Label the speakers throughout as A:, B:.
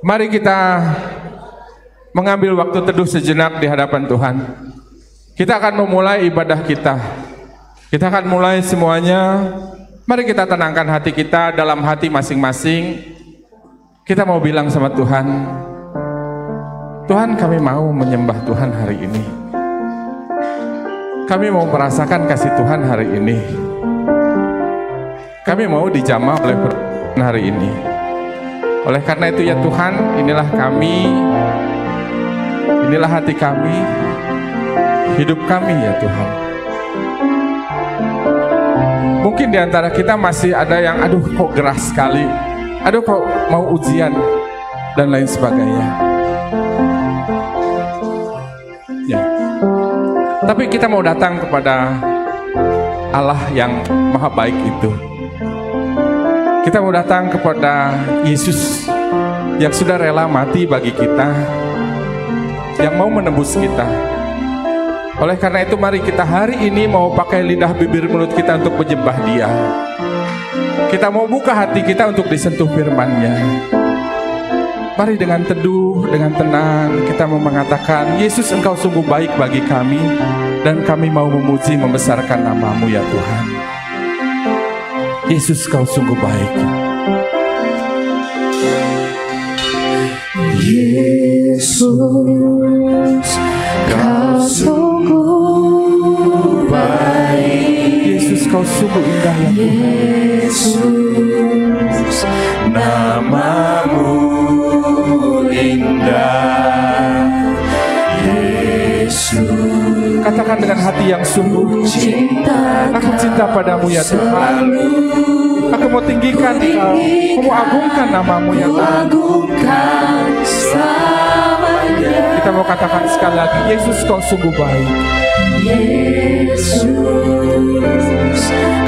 A: Mari kita mengambil waktu teduh sejenak di hadapan Tuhan. Kita akan memulai ibadah kita. Kita akan mulai semuanya. Mari kita tenangkan hati kita dalam hati masing-masing. Kita mau bilang sama Tuhan, Tuhan, kami mau menyembah Tuhan hari ini. Kami mau merasakan kasih Tuhan hari ini. Kami mau dijamah oleh Tuhan hari ini. Oleh karena itu ya Tuhan, inilah kami, inilah hati kami, hidup kami ya Tuhan. Mungkin di antara kita masih ada yang, aduh kok geras sekali, aduh kok mau ujian, dan lain sebagainya. Ya. Tapi kita mau datang kepada Allah yang maha baik itu. Kita mau datang kepada Yesus yang sudah rela mati bagi kita, yang mau menebus kita. Oleh karena itu mari kita hari ini mau pakai lidah bibir mulut kita untuk menyembah Dia. Kita mau buka hati kita untuk disentuh firman-Nya. Mari dengan teduh, dengan tenang kita mau mengatakan, Yesus Engkau sungguh baik bagi kami, dan kami mau memuji membesarkan nama-Mu ya Tuhan. Yesus Kau sungguh baik.
B: Yesus Kau sungguh baik.
A: Yesus Kau sungguh indah ya Tuhan.
B: Yesus nama-Mu indah. Yesus,
A: katakan dengan hati yang sungguh, aku cinta padamu ya Tuhan. Aku mau tinggikan Engkau, aku mau agungkan nama-Mu ya Tuhan. Kita mau katakan sekali lagi, Yesus Kau sungguh baik.
B: Yesus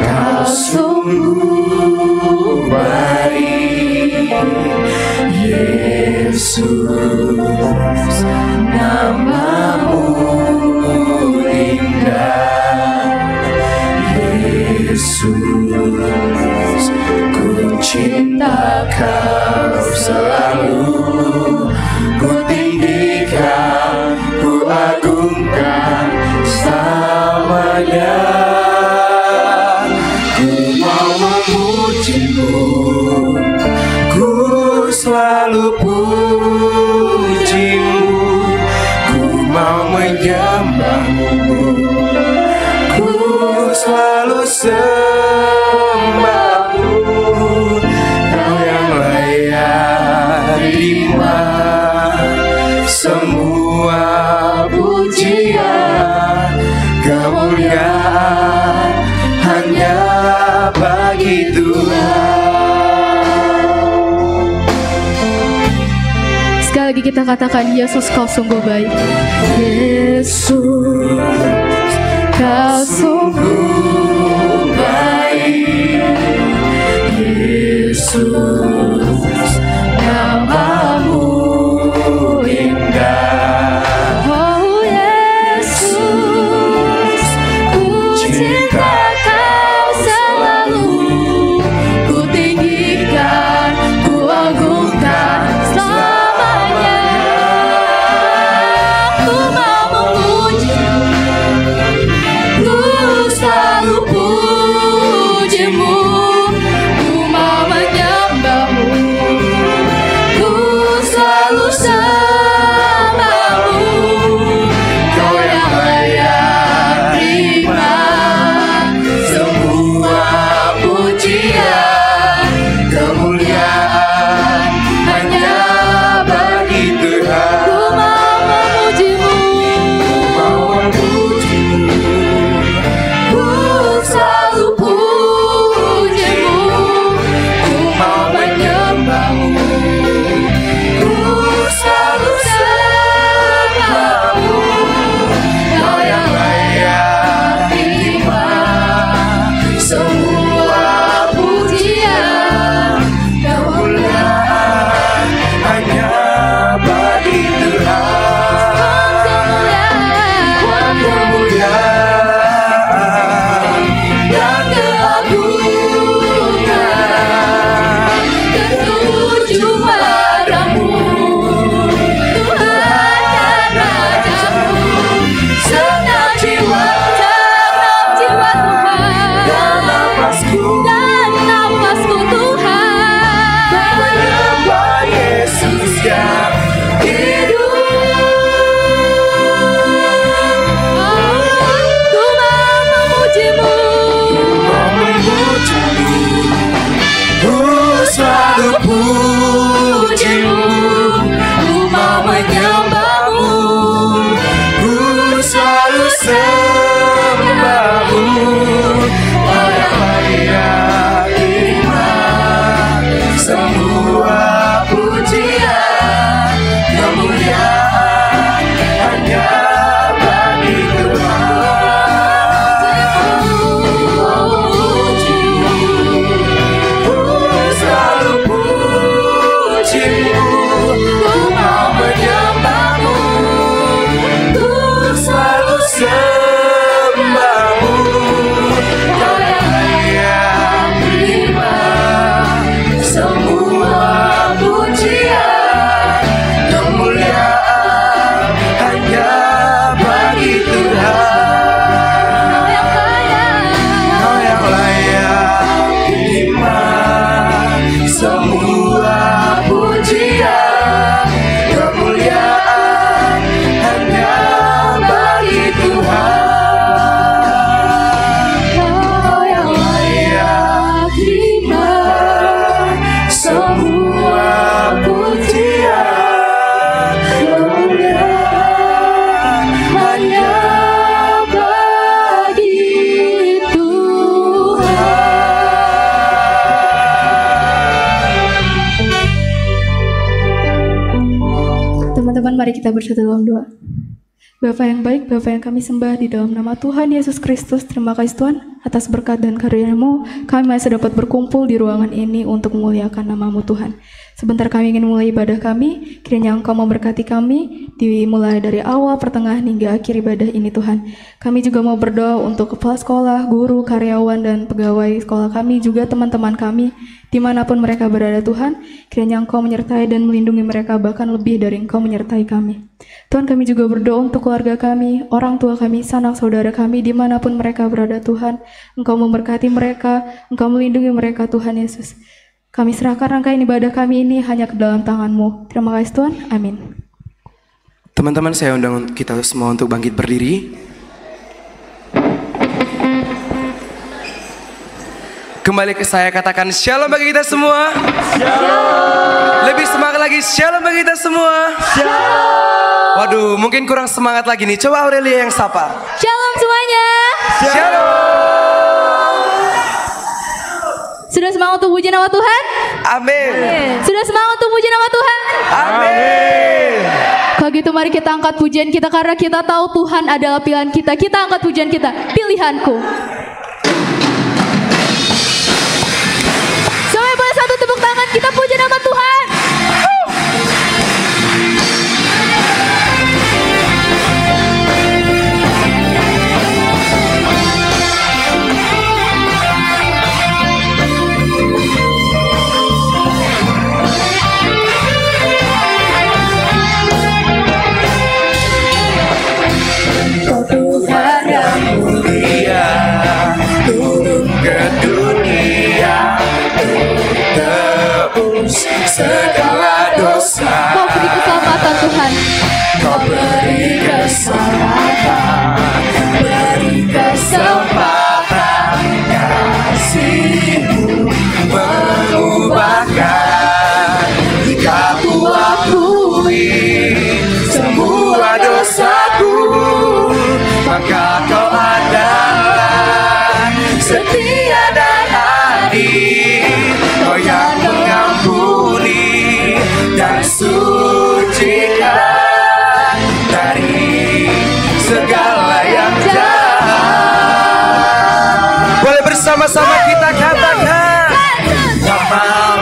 B: Kau sungguh baik. Yesus nama-Mu indah. Yesus, ku cinta Kau selalu. Ku tinggikan, ku agungkan selamanya. Ku mau memuji-Mu, ku selalu puji-Mu. Ku mau menyembah-Mu, ku selalu sembah-Mu. Kau yang layak terima semua pujian, kemuliaan hanya bagi Tuhan.
C: Sekali lagi kita katakan, Yesus Kau sungguh baik.
B: Yesus Kau sungguh baik. Yesus nama-Mu indah.
C: Oh Yesus, ku cinta Kau selalu. Ku tinggikan, ku agungkan selamanya. Ku mau memuji-Mu, ku selalu puji-Mu. Ku mau menyembah-Mu, Teman-teman, mari kita bersatu dalam doa. Bapa yang baik, Bapa yang kami sembah di dalam nama Tuhan Yesus Kristus, terima kasih Tuhan atas berkat dan karunia-Mu. Kami masih dapat berkumpul di ruangan ini untuk memuliakan nama-Mu Tuhan. Sebentar kami ingin mulai ibadah kami, kiranya Engkau memberkati kami, dimulai dari awal, pertengahan, hingga akhir ibadah ini Tuhan. Kami juga mau berdoa untuk kepala sekolah, guru, karyawan, dan pegawai sekolah kami, juga teman-teman kami, dimanapun mereka berada Tuhan. Kiranya Engkau menyertai dan melindungi mereka, bahkan lebih dari Engkau menyertai kami. Tuhan, kami juga berdoa untuk keluarga kami, orang tua kami, sanak saudara kami, dimanapun mereka berada Tuhan. Engkau memberkati mereka, Engkau melindungi mereka Tuhan Yesus. Kami serahkan rangkaian ibadah kami ini hanya ke dalam tangan-Mu. Terima kasih Tuhan, amin.
D: Teman-teman, saya undang kita semua untuk bangkit berdiri. Kembali ke saya, katakan shalom bagi kita semua. Shalom. Lebih semangat lagi, shalom bagi kita semua. Shalom. Waduh, mungkin kurang semangat lagi nih. Coba Aurelia yang sapa.
C: Shalom semuanya.
D: Shalom.
C: Sudah semangat untuk puji nama Tuhan?
D: Amin.
C: Sudah semangat untuk puji nama Tuhan?
D: Amin.
C: Kalau gitu mari kita angkat pujian kita, karena kita tahu Tuhan adalah pilihan kita. Kita angkat pujian kita, pilihanku. Sampai boleh satu tepuk tangan, kita puji nama Tuhan.
B: Tuhan yang mulia turun ke dunia untuk tebus segala dosa.
C: Kau beri keselamatan Tuhan.
B: Kau beri keselamatan, beri kesempatan, kasih-Mu mengubahkan. Jika ku akui semua dosaku, maka Kau adalah setia dan adil. Kau yang mengampuni dan sucikan dari segala yang jahat.
D: Boleh bersama-sama kita katakan.
B: Tak mau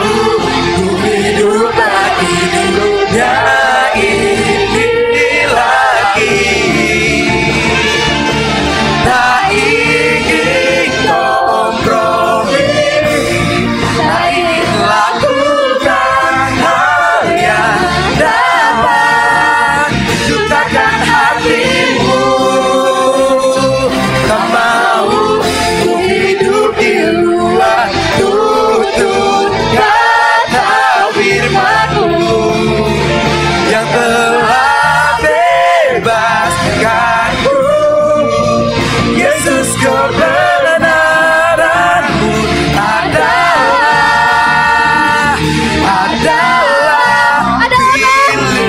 B: ku hidup lagi di dunia ini lagi. Tak ingin kompromi, tak ingin lakukan hal yang dapat jutakan hatimu. Tak mau ku hidup di luar tutur kata firman-Mu yang telah bebaskanku. Yesus, kebenaran-Mu adalah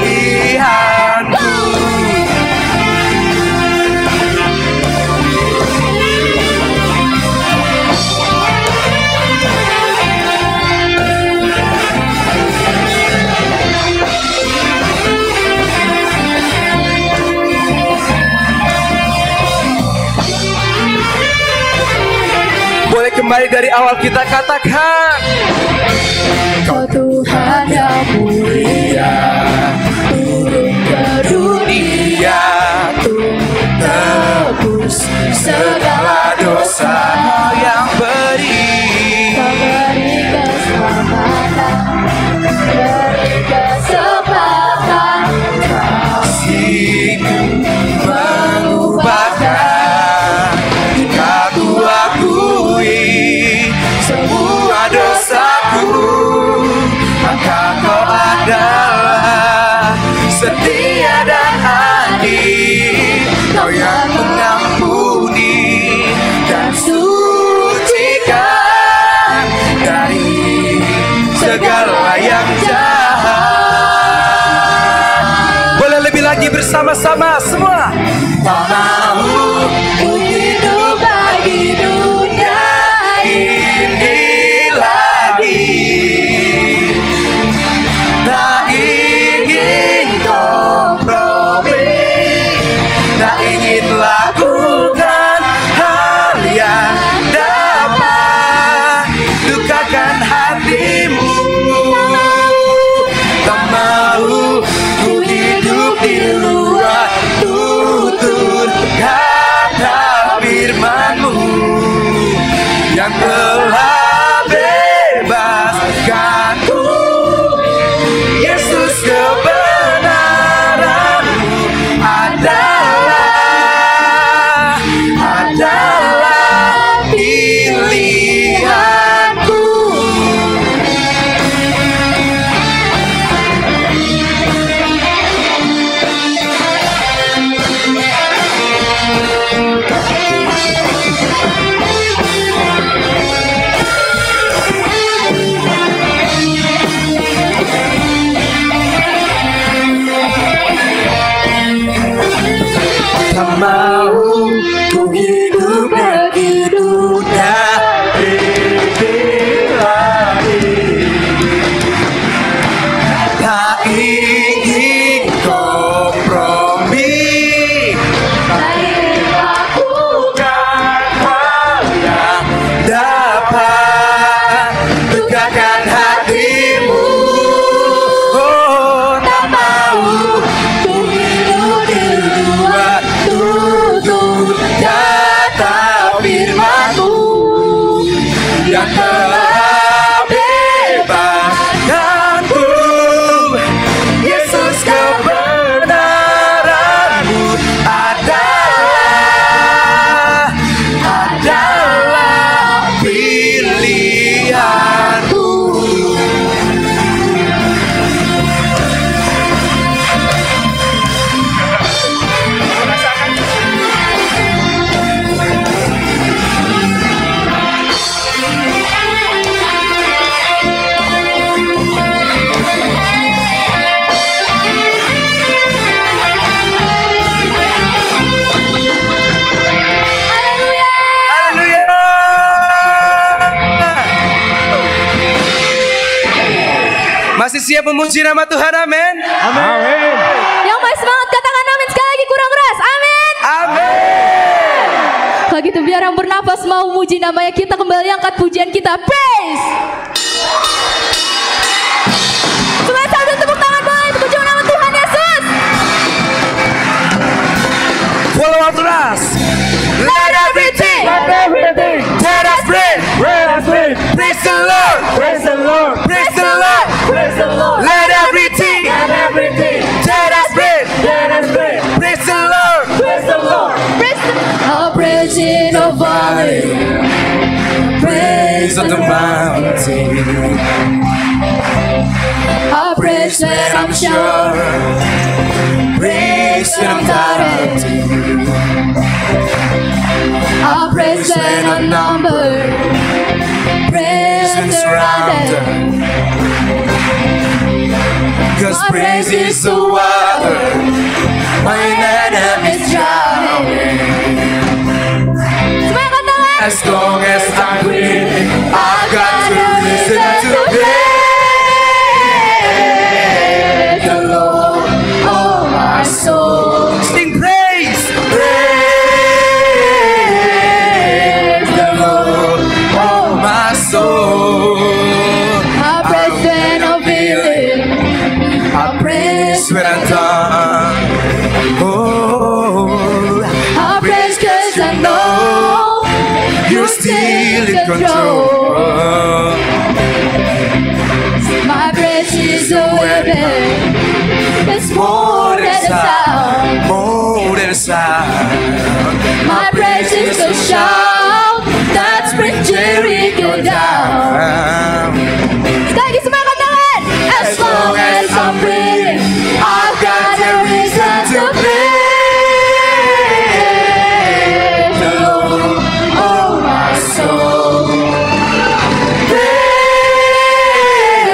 B: pilihanku.
D: Boleh kembali dari awal, kita katakan.
B: Kau Tuhan yang mulia turun ke dunia untuk tebus segala dosa.
D: Kau yang beri
B: Kau beri keselamatan, beri kesempatan, kasih-Mu mengubahkan. Jika ku akui semua dosaku, maka Kau adalah setia dan adil. Kau yang mengampuni dan sucikan dari segala yang jahat.
D: boleh lebih lagi bersama-sama semua.
B: Tak mau ku hidup lagi dunia ini lagi. Tak ingin ingin kompromi.
C: Baik lakukan hal
B: Yang dapat lukakan hatimu. Oh, tak mau
C: ku hidup di luar
B: tutup kata firman-Mu yang telah bebaskanku. Yesus, kebenaran-Mu adalah pilihanku. Haleluya.
D: Masih siap memuji nama Tuhan, amin.
A: Amin.
C: Yang paling semangat katakan amin sekali lagi, kurang keras. Amin.
D: Amin.
C: Kalau gitu biar yang bernafas mau memuji namanya, kita kembali angkat pujian kita. Praise. Semuanya sambil tepuk tangan boleh untuk pujian nama Tuhan Yesus.
B: Follow after us. Let everything let us pray. Praise the Lord. Praise the Lord. Praise the Lord. Praise the Lord. Let everything let us pray. Praise the Lord. Praise the Lord.
C: I'll praise in the valley, praise
B: On the mountain,
C: I'll praise when I'm sure,
B: praise when I'm doubting,
C: I'll praise when I'm numbered, praise when surrounded.
B: cause praise is the water my enemies drowning.
C: Semuanya angkat tangan.
B: As long as I'm breathing, I've got to listen to praise the Lord, oh my soul. Sing praise, praise the Lord, oh my soul.
C: I'll praise when I'm feeling, I'll praise
B: When I'm done, oh,
C: I'll praise 'cause I know
B: you're still in control.
C: my praise is a weapon. It's more than a sound.
B: More than a sound.
C: My praise is a shout that brings Jericho down. Sekali lagi semua angkat tangan. As long as I'm breathing, I've got a reason to praise
B: The Lord, oh my soul.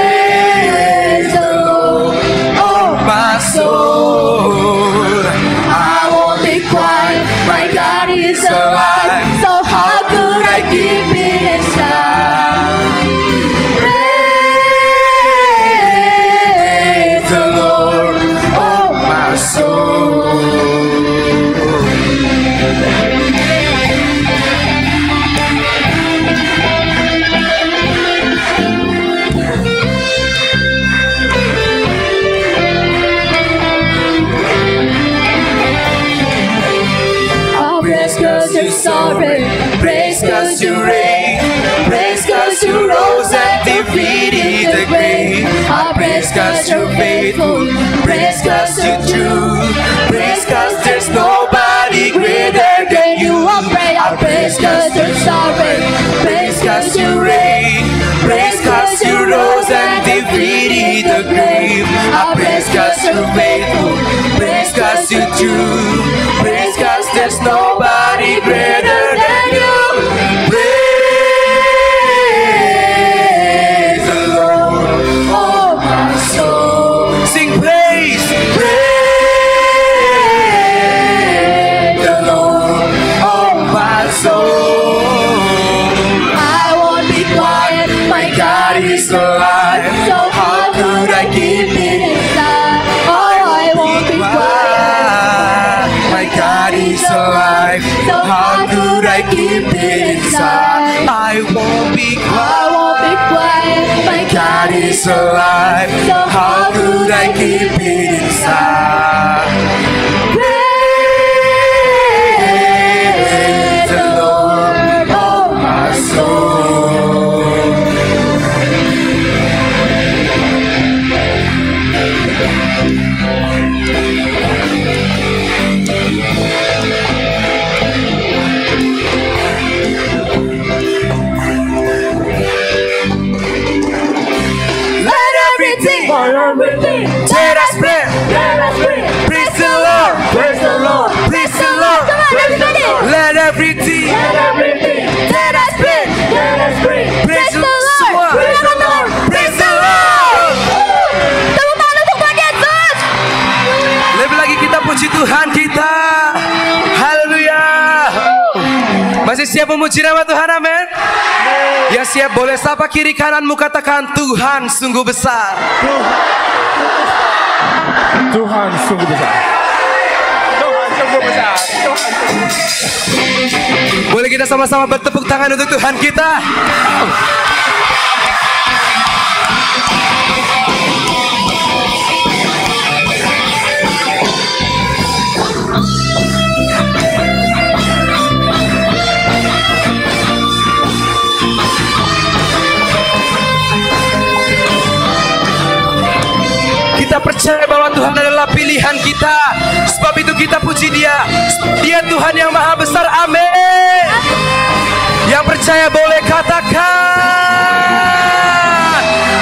C: praise the Lord.
B: Oh my soul.
C: I won't be quiet. My God is alive. So how could I keep it inside? Praise
B: The Lord, oh my soul.
C: I'll praise 'cause you're sovereign. Praise 'cause you reign. Praise 'cause you rose and defeated the grave. I'll praise 'cause you're faithful. Praise 'cause you're true. Praise 'cause there's nobody greater than you. I'll praise 'cause you're sovereign. Praise 'cause you reign. Praise 'cause you rose and defeated the grave. I'll praise 'cause you're faithful. Praise 'cause you're true. Praise 'cause there's nobody greater than you.
B: Praise the Lord,
C: Oh my soul.
B: sing praise, praise the Lord, oh my soul.
C: I won't be quiet. My God is alive. So how could I keep it inside?
D: I keep it inside. I won't be quiet. My God is alive. So how could I keep it inside? Praise the Lord, oh my soul.
B: Let us pray. Praise the Lord. Praise the Lord. Praise the Lord.
D: Let everything
B: Let us pray.
D: praise the Lord.
B: Praise the Lord. Praise the Lord.
C: Tepuk tangan untuk Tuhan Yesus.
D: Lebih lagi kita puji Tuhan kita. Haleluya. Masih siap memuji nama Tuhan, amin? Ya siap, boleh sapa kiri kananmu, katakan Tuhan sungguh besar.
A: Tuhan sungguh besar. Tuhan sungguh besar.
D: Boleh kita sama-sama bertepuk tangan untuk Tuhan kita. Kita percaya bahwa Tuhan adalah pilihan kita. Sebab itu kita puji Dia. Dia Tuhan yang maha besar, amin. Yang percaya boleh katakan.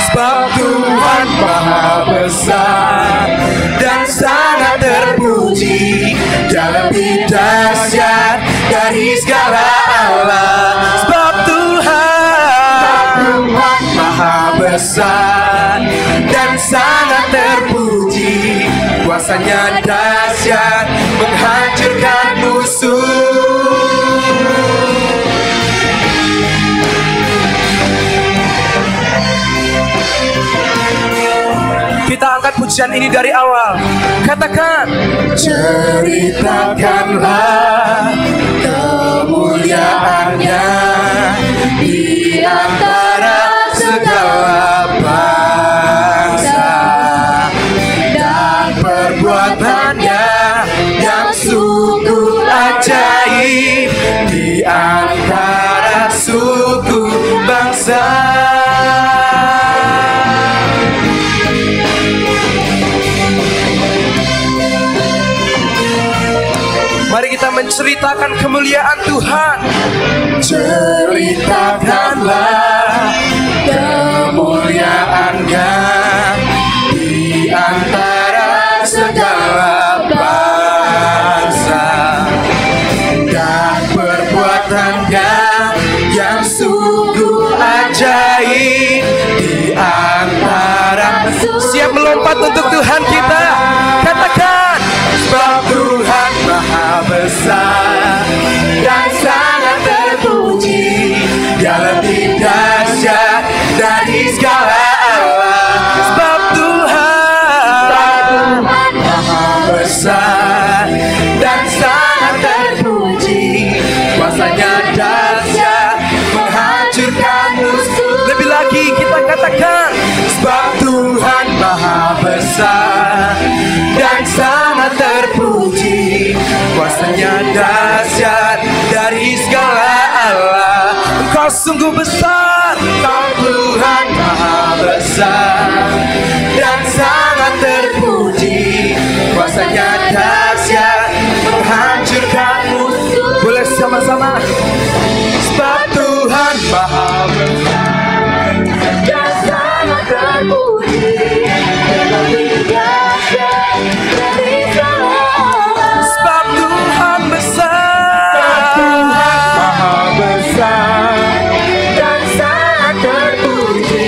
D: Sebab Tuhan maha besar dan sangat terpuji. Dia lebih dahsyat dari segala Allah. Sebab Tuhan maha besar dan sangat terpuji. Kuasanya dahsyat menghancurkan musuh. Kita angkat pujian ini dari awal. Katakan, ceritakanlah kemuliaannya di antara segala bangsa, dan perbuatannya yang sungguh ajaib di antara suku bangsa. Mari kita menceritakan kemuliaan Tuhan. Ceritakanlah kemuliaannya di antara segala bangsa, dan perbuatannya yang sungguh ajaib di antara. Siap melompat untuk Tuhan kita. Katakan, sebab Tuhan maha besar dan sangat terpuji. Dia lebih dahsyat dari segala Allah. Sebab Tuhan maha besar dan sangat terpuji. Kuasanya dahsyat menghancurkan musuh. Lebih lagi kita katakan, sebab Tuhan maha besar dan sangat terpuji. Kuasanya dahsyat dari segala Allah. Engkau sungguh besar, Engkau Tuhan maha besar dan sangat terpuji. Kuasanya dahsyat menghancurkan musuh. Boleh sama-sama. Sebab Tuhan maha besar dan sangat terpuji. Sebab Tuhan besar,
A: Maha besar
D: dan sangat terpuji.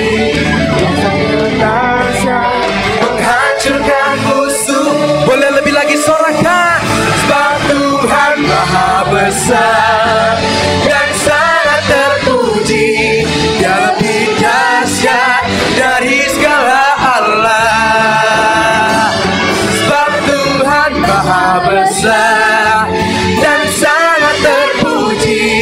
D: Menghancurkan musuh. Boleh lebih lagi sorakan. Sebab Tuhan maha besar dan sangat terpuji. Dia lebih dahsyat dari segala Allah. Sebab Tuhan maha besar dan sangat terpuji.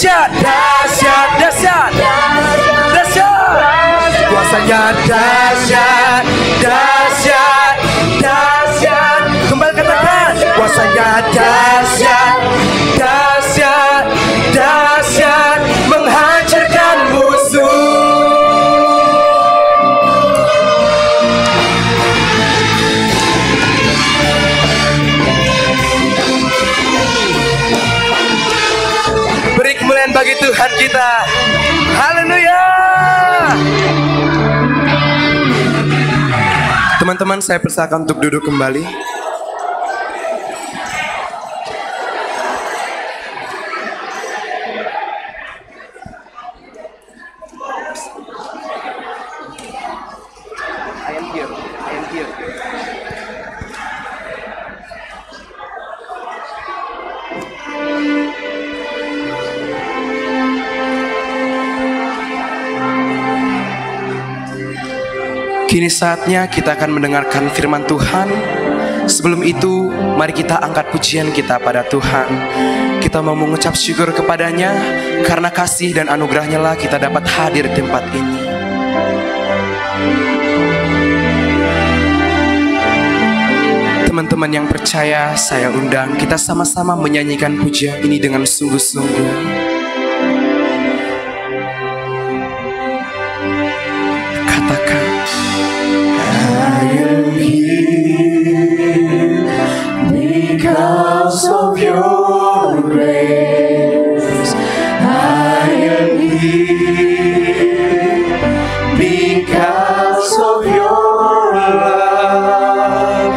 D: dahsyat, dahsyat, dahsyat, dahsyat. Kuasanya dahsyat, dahsyat, dahsyat. Kembali katakan, kuasanya dahsyat, dahsyat, dahsyat, menghancurkan musuh. Beri kemuliaan bagi Tuhan kita. Haleluya. Teman-teman, saya persilakan untuk duduk kembali. I am here. Kini saatnya kita akan mendengarkan firman Tuhan. Sebelum itu, mari kita angkat pujian kita pada Tuhan. Kita mau mengucap syukur kepadanya, karena kasih dan anugerahnya lah kita dapat hadir di tempat ini. Teman-teman yang percaya, saya undang kita sama-sama menyanyikan pujian ini dengan sungguh-sungguh. Katakan,
B: because of your grace, I am here. Because of your love,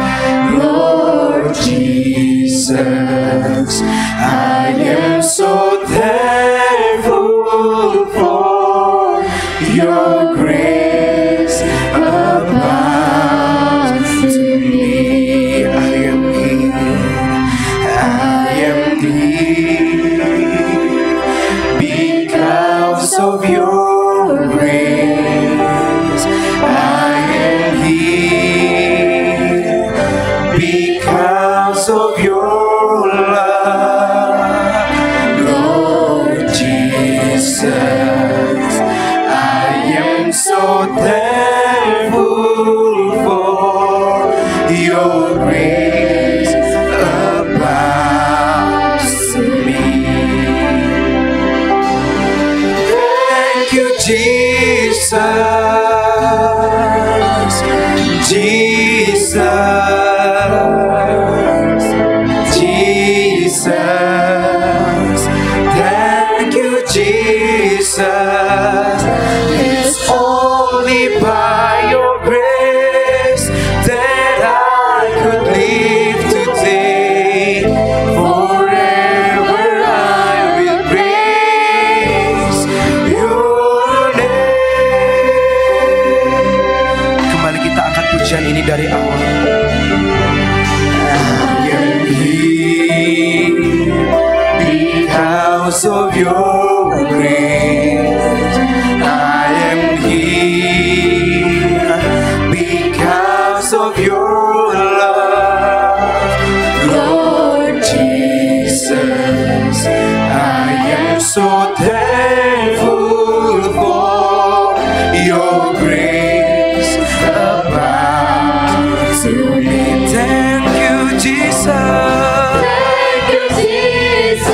B: Lord Jesus, I am so thankful for your grace abounds to me. I am because of your grace, I am here. Because of your love, Lord Jesus, I am so thankful for your grace abounds to me. Thank you, Jesus, Jesus, Jesus. Thank you, Jesus. It's only by your grace that I could live today. Forever I will praise your name.
D: kembali kita angkat pujian ini dari awal.
B: I am here because of your grace. I am here because of your love, Lord Jesus. I am so thankful for your grace abounds to me.
D: Thank you, Jesus.
B: Thank you, Jesus,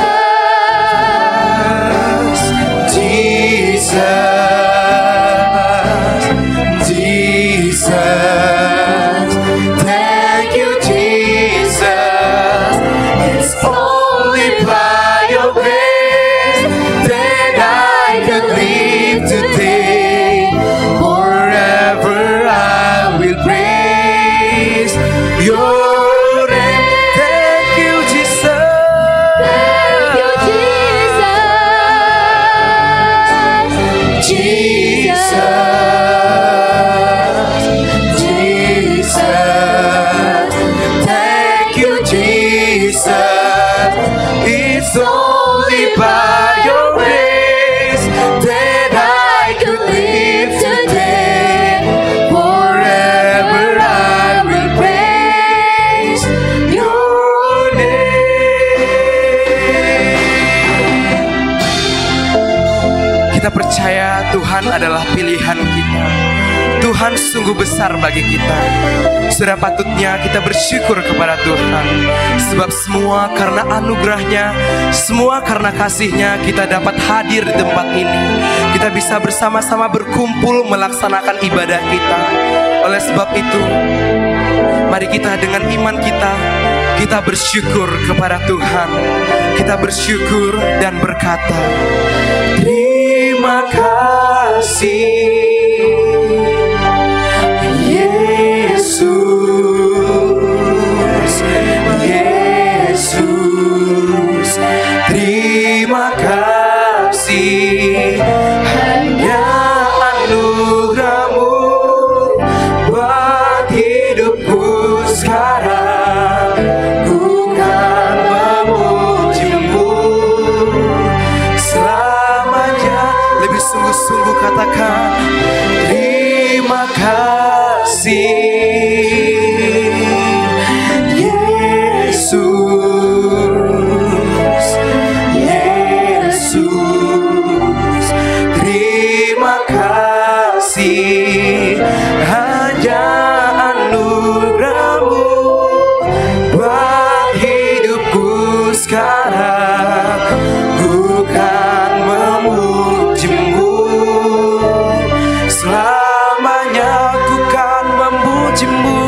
B: Jesus, Jesus. Thank you, Jesus. It's only by your grace that
D: Kita percaya Tuhan adalah pilihan kita. Tuhan sungguh besar bagi kita. Sudah patutnya kita bersyukur kepada Tuhan. Sebab semua karena anugerahnya, semua karena kasihnya kita dapat hadir di tempat ini. Kita bisa bersama-sama berkumpul melaksanakan ibadah kita. Oleh sebab itu, mari kita dengan iman kita bersyukur kepada Tuhan. Kita bersyukur dan berkata, terima kasih Yesus, Yesus, terima kasih. Hanya anugerah-Mu buat hidupku sekarang. Ku kan memuji-Mu selamanya. Lebih sungguh-sungguh katakan, terima kasih Yesus, Yesus, terima kasih. Hanya anugerah-Mu buat hidupku sekarang. Ku kan memuji-Mu selamanya. Ku kan memuji-Mu,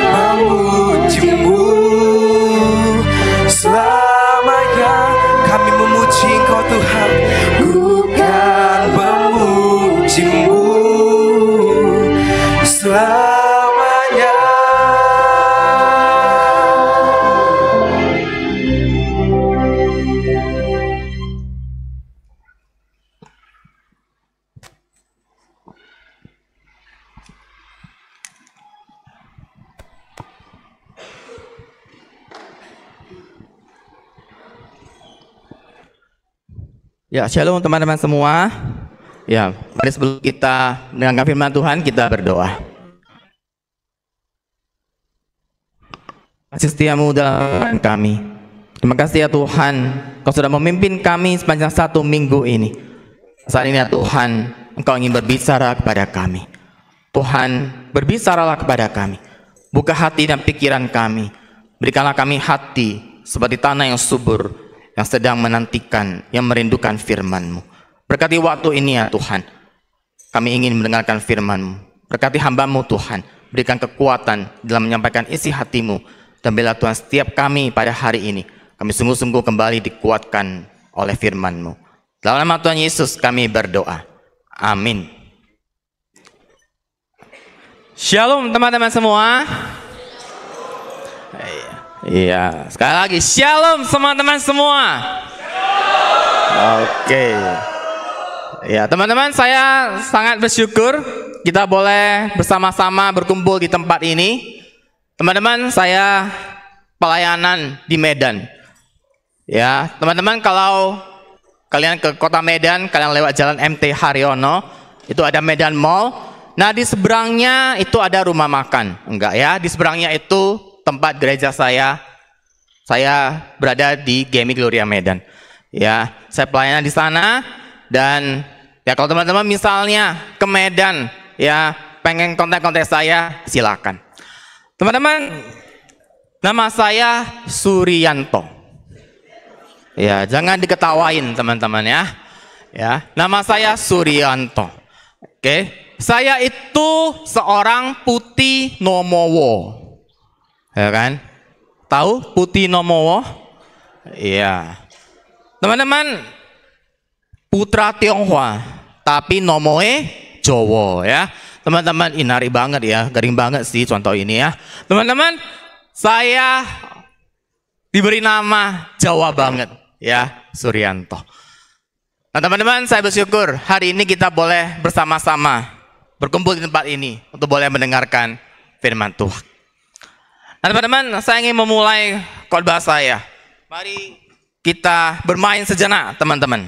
D: memuji-Mu selamanya. Kami memuji Engkau Tuhan. Ku kan memuji-Mu selamanya.
E: Ya, shalom teman-teman semua. Ya, mari sebelum kita mendengarkan firman Tuhan, kita berdoa. Kasih setiamu dalam kami. Terima kasih ya Tuhan, Kau sudah memimpin kami sepanjang 1 minggu ini. Saat ini ya Tuhan, Engkau ingin berbicara kepada kami. Tuhan, berbicaralah kepada kami. Buka hati dan pikiran kami. Berikanlah kami hati seperti tanah yang subur, yang sedang menantikan, yang merindukan firman-Mu. Berkati waktu ini ya Tuhan. Kami ingin mendengarkan firman-Mu. Berkati hamba-Mu Tuhan. Berikan kekuatan dalam menyampaikan isi hati-Mu. Dan bila Tuhan setiap kami pada hari ini, kami sungguh-sungguh kembali dikuatkan oleh firman-Mu. Dalam nama Tuhan Yesus kami berdoa. Amin. Shalom teman-teman semua. Iya, sekali lagi shalom teman-teman semua. Oke. Ya, teman-teman, saya sangat bersyukur kita boleh bersama-sama berkumpul di tempat ini. Teman-teman, saya pelayanan di Medan. Ya, teman-teman, kalau kalian ke kota Medan, kalian lewat jalan MT Haryono, itu ada Medan Mall. Nah, di seberangnya itu ada rumah makan. Enggak ya, di seberangnya itu tempat gereja saya. Saya berada di GMI Gloria Medan. Ya, saya pelayanan di sana. Dan ya, kalau teman-teman misalnya ke Medan, ya pengen kontak-kontak saya, silakan. Teman-teman, nama saya Suryanto. Ya, jangan diketawain teman-teman ya. Ya, nama saya Suryanto. Oke, saya itu seorang Putih Nomowo. Ya kan? Tahu Putih Nomowo? Iya. Teman-teman, putra Tionghoa, tapi nomoe Jowo ya. Teman-teman, inari banget ya, garing banget sih contoh ini ya. Teman-teman, saya diberi nama Jawa banget ya, Suryanto. Nah teman-teman, saya bersyukur hari ini kita boleh bersama-sama berkumpul di tempat ini untuk boleh mendengarkan firman Tuhan. Nah teman-teman, saya ingin memulai khotbah saya. Mari kita bermain sejenak teman-teman.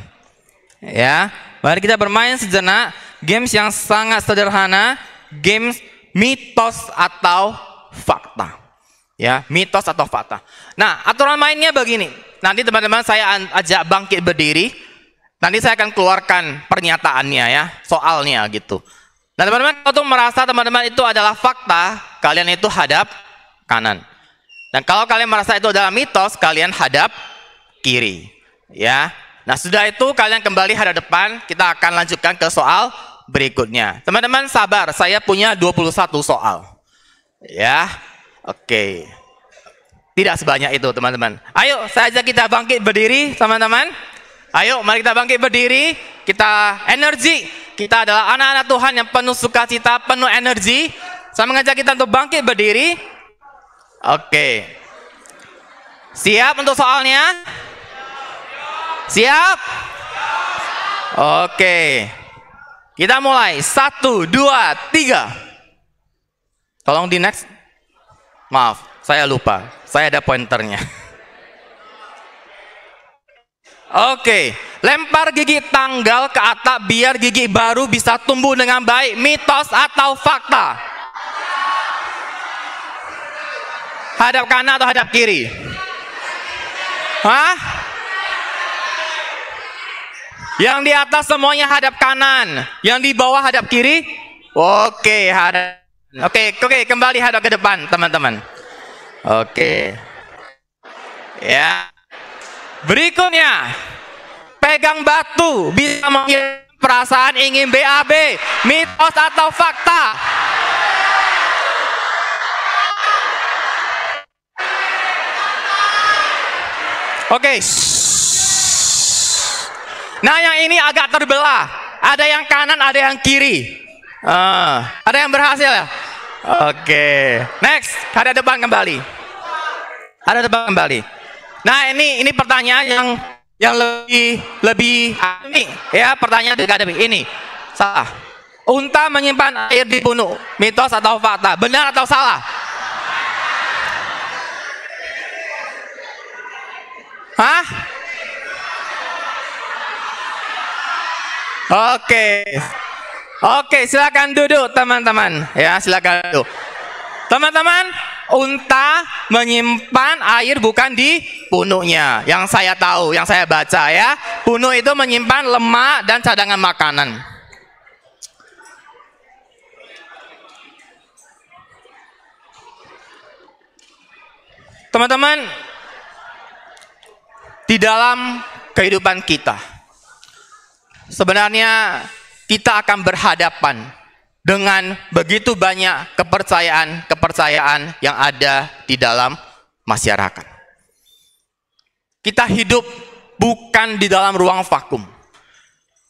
E: Ya, mari kita bermain sejenak games yang sangat sederhana, games mitos atau fakta. Ya, mitos atau fakta. Nah, aturan mainnya begini. Nanti teman-teman saya ajak bangkit berdiri Nanti saya akan keluarkan pernyataannya ya, soalnya gitu. Nah teman-teman, kalau merasa teman-teman itu adalah fakta, kalian itu hadap kanan. Dan kalau kalian merasa itu adalah mitos, kalian hadap kiri. Ya. Nah sudah itu kalian kembali hadap depan, kita akan lanjutkan ke soal berikutnya. Teman-teman sabar, saya punya 21 soal. Ya, oke. Tidak sebanyak itu teman-teman. Ayo, saya ajak kita bangkit berdiri teman-teman. Ayo, mari kita bangkit berdiri. Kita energi. Kita adalah anak-anak Tuhan yang penuh sukacita, penuh energi. Saya mengajak kita untuk bangkit berdiri. Oke. Siap untuk soalnya? Siap? Oke. Kita mulai. 1, 2, 3. Tolong di next. Maaf, saya lupa. Saya ada pointernya. Oke, lempar gigi tanggal ke atap biar gigi baru bisa tumbuh dengan baik. Mitos atau fakta? Hadap kanan atau hadap kiri? Hah? Yang di atas semuanya hadap kanan, yang di bawah hadap kiri? Oke, hadap. Oke, kembali hadap ke depan, teman-teman. Oke. Ya. Berikutnya, pegang batu bisa menghilangkan perasaan ingin BAB. Mitos atau fakta? Oke. Nah, yang ini agak terbelah. Ada yang kanan, ada yang kiri. Ada yang berhasil ya? Oke. Next, ada depan kembali. Ada depan kembali. Nah, ini pertanyaan yang lebih ini ya, pertanyaan akademik ini. Salah. Unta menyimpan air di punuk. Mitos atau fakta? Benar atau salah? Hah? Oke, silakan duduk teman-teman. Ya, silakan duduk. Teman-teman, unta menyimpan air bukan di punuknya. Yang saya tahu, yang saya baca ya, punuk itu menyimpan lemak dan cadangan makanan. Teman-teman, di dalam kehidupan kita, sebenarnya kita akan berhadapan dengan begitu banyak kepercayaan yang ada di dalam masyarakat. Kita hidup bukan di dalam ruang vakum.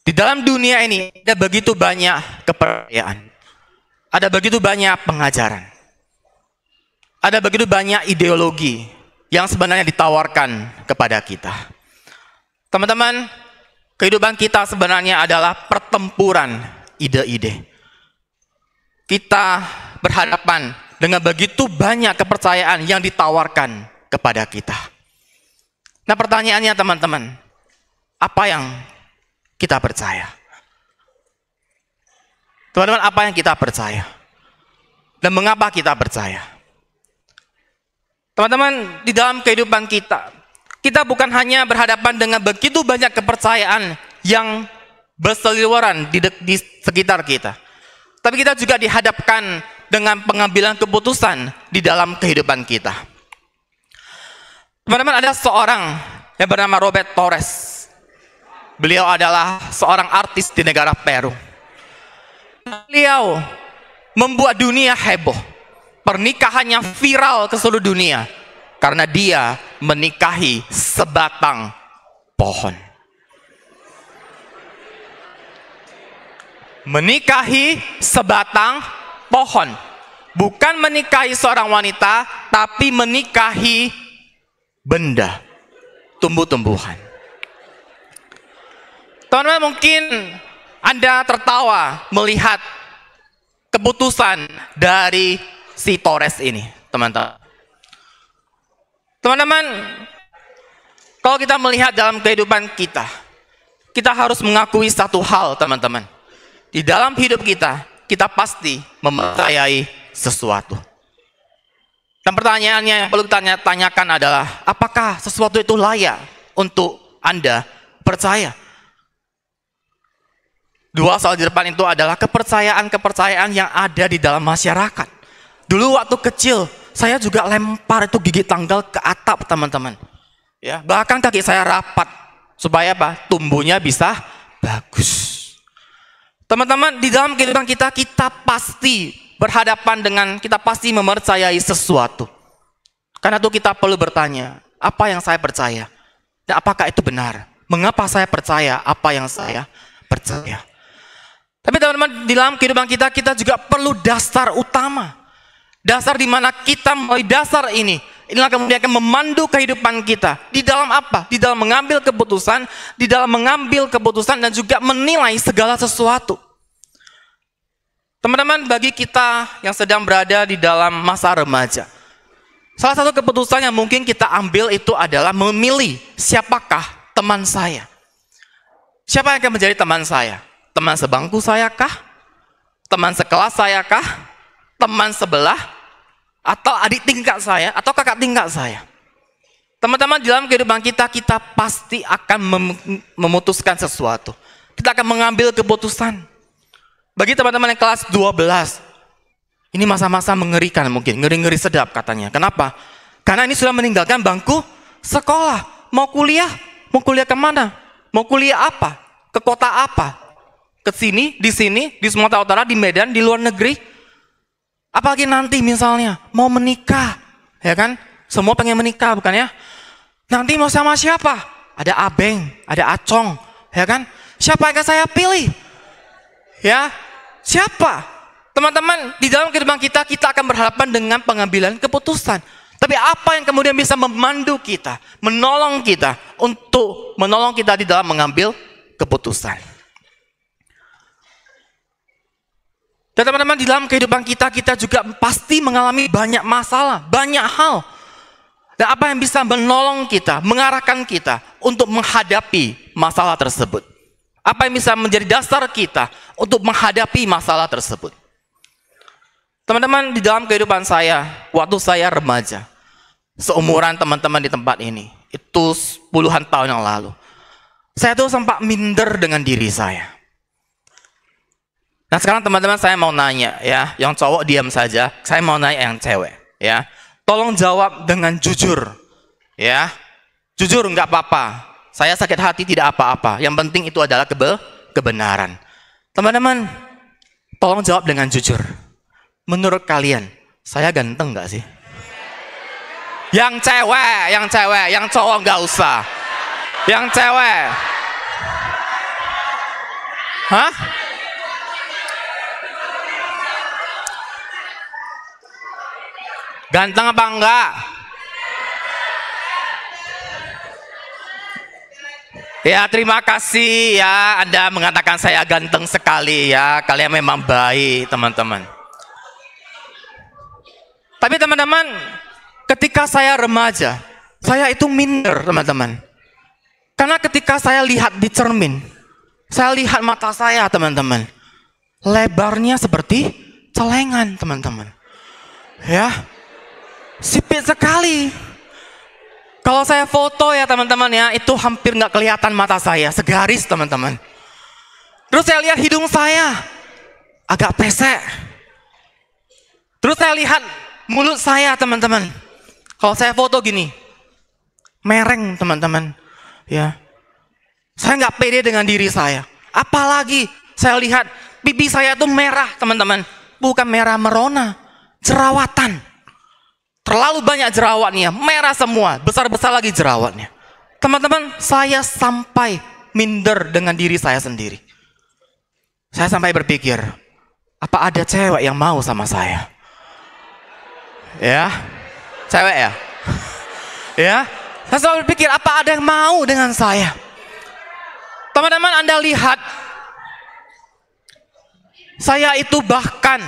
E: Di dalam dunia ini ada begitu banyak kepercayaan. Ada begitu banyak pengajaran. Ada begitu banyak ideologi yang sebenarnya ditawarkan kepada kita. Teman-teman, kehidupan kita sebenarnya adalah pertempuran ide-ide. Kita berhadapan dengan begitu banyak kepercayaan yang ditawarkan kepada kita. Nah, pertanyaannya teman-teman, apa yang kita percaya? Teman-teman, apa yang kita percaya? Dan mengapa kita percaya? Teman-teman, di dalam kehidupan kita, kita bukan hanya berhadapan dengan begitu banyak kepercayaan yang berseliweran di sekitar kita. Tapi kita juga dihadapkan dengan pengambilan keputusan di dalam kehidupan kita. Teman-teman, ada seorang yang bernama Robert Torres. Beliau adalah seorang artis di negara Peru. Beliau membuat dunia heboh. Pernikahannya viral ke seluruh dunia karena dia menikahi sebatang pohon. Menikahi sebatang pohon. Bukan menikahi seorang wanita, tapi menikahi benda, tumbuh-tumbuhan. Teman-teman, mungkin Anda tertawa melihat keputusan dari si Torres ini, teman-teman. Teman-teman, kalau kita melihat dalam kehidupan kita, kita harus mengakui satu hal, teman-teman. Di dalam hidup kita, kita pasti mempercayai sesuatu. Dan pertanyaannya yang perlu kita tanyakan adalah, apakah sesuatu itu layak untuk Anda percaya? Dua soal di depan itu adalah kepercayaan-kepercayaan yang ada di dalam masyarakat. Dulu waktu kecil, saya juga lempar itu gigi tanggal ke atap, teman-teman. Ya, bahkan kaki saya rapat supaya apa? Tumbuhnya bisa bagus. Teman-teman, di dalam kehidupan kita pasti berhadapan dengan, kita pasti mempercayai sesuatu. Karena itu kita perlu bertanya, apa yang saya percaya? Dan apakah itu benar? Mengapa saya percaya apa yang saya percaya? Tapi teman-teman, di dalam kehidupan kita juga perlu dasar utama. Dasar di mana kita melalui dasar ini, inilah kemudian akan memandu kehidupan kita. Di dalam apa? Di dalam mengambil keputusan, dan juga menilai segala sesuatu. Teman-teman, bagi kita yang sedang berada di dalam masa remaja, salah satu keputusan yang mungkin kita ambil itu adalah memilih siapakah teman saya. Siapa yang akan menjadi teman saya? Teman sebangku saya kah? Teman sekelas saya kah? Teman sebelah? Atau adik tingkat saya? Atau kakak tingkat saya? Teman-teman, di dalam kehidupan kita pasti akan memutuskan sesuatu. Kita akan mengambil keputusan. Bagi teman-teman yang kelas 12, ini masa-masa mengerikan mungkin, ngeri-ngeri sedap katanya. Kenapa? Karena ini sudah meninggalkan bangku sekolah. Mau kuliah kemana? Mau kuliah apa? Ke kota apa? Ke sini, di Sumatera Utara, di Medan, di luar negeri. Apalagi nanti misalnya mau menikah, ya kan? Semua pengen menikah, bukan ya? Nanti mau sama siapa? Ada Abeng, ada Acong, ya kan? Siapa yang akan saya pilih? Ya, siapa? Teman-teman, di dalam kehidupan kita akan berhadapan dengan pengambilan keputusan. Tapi apa yang kemudian bisa memandu kita, menolong kita di dalam mengambil keputusan? Dan teman-teman, di dalam kehidupan kita juga pasti mengalami banyak masalah, banyak hal. Dan apa yang bisa menolong kita, mengarahkan kita untuk menghadapi masalah tersebut? Apa yang bisa menjadi dasar kita untuk menghadapi masalah tersebut? Teman-teman, di dalam kehidupan saya, waktu saya remaja, seumuran teman-teman di tempat ini, itu puluhan tahun yang lalu, saya tuh sempat minder dengan diri saya. Nah sekarang teman-teman, saya mau nanya ya, yang cowok diam saja, saya mau nanya yang cewek ya. Tolong jawab dengan jujur ya. Jujur, nggak apa-apa. Saya sakit hati tidak apa-apa. Yang penting itu adalah kebenaran. Teman-teman, tolong jawab dengan jujur. Menurut kalian, saya ganteng nggak sih? Yang cewek, yang cowok nggak usah. Yang cewek. Hah? Ganteng apa enggak? Ya, terima kasih ya, Anda mengatakan saya ganteng sekali ya. Kalian memang baik, teman-teman. Tapi teman-teman, ketika saya remaja, saya itu minder, teman-teman. Karena ketika saya lihat di cermin, saya lihat mata saya, teman-teman. Lebarnya seperti celengan, teman-teman. Ya. Sipit sekali. Kalau saya foto ya teman-teman ya, itu hampir nggak kelihatan mata saya, segaris teman-teman. Terus saya lihat hidung saya agak pesek. Terus saya lihat mulut saya teman-teman. Kalau saya foto gini, mereng teman-teman. Ya, saya nggak pede dengan diri saya. Apalagi saya lihat pipi saya tuh merah teman-teman, bukan merah merona, jerawatan. Terlalu banyak jerawatnya, merah semua, besar-besar lagi jerawatnya. Teman-teman, saya sampai minder dengan diri saya sendiri. Saya sampai berpikir, apa ada cewek yang mau sama saya? Ya, cewek ya? Ya, saya selalu berpikir, apa ada yang mau dengan saya? Teman-teman, Anda lihat, saya itu bahkan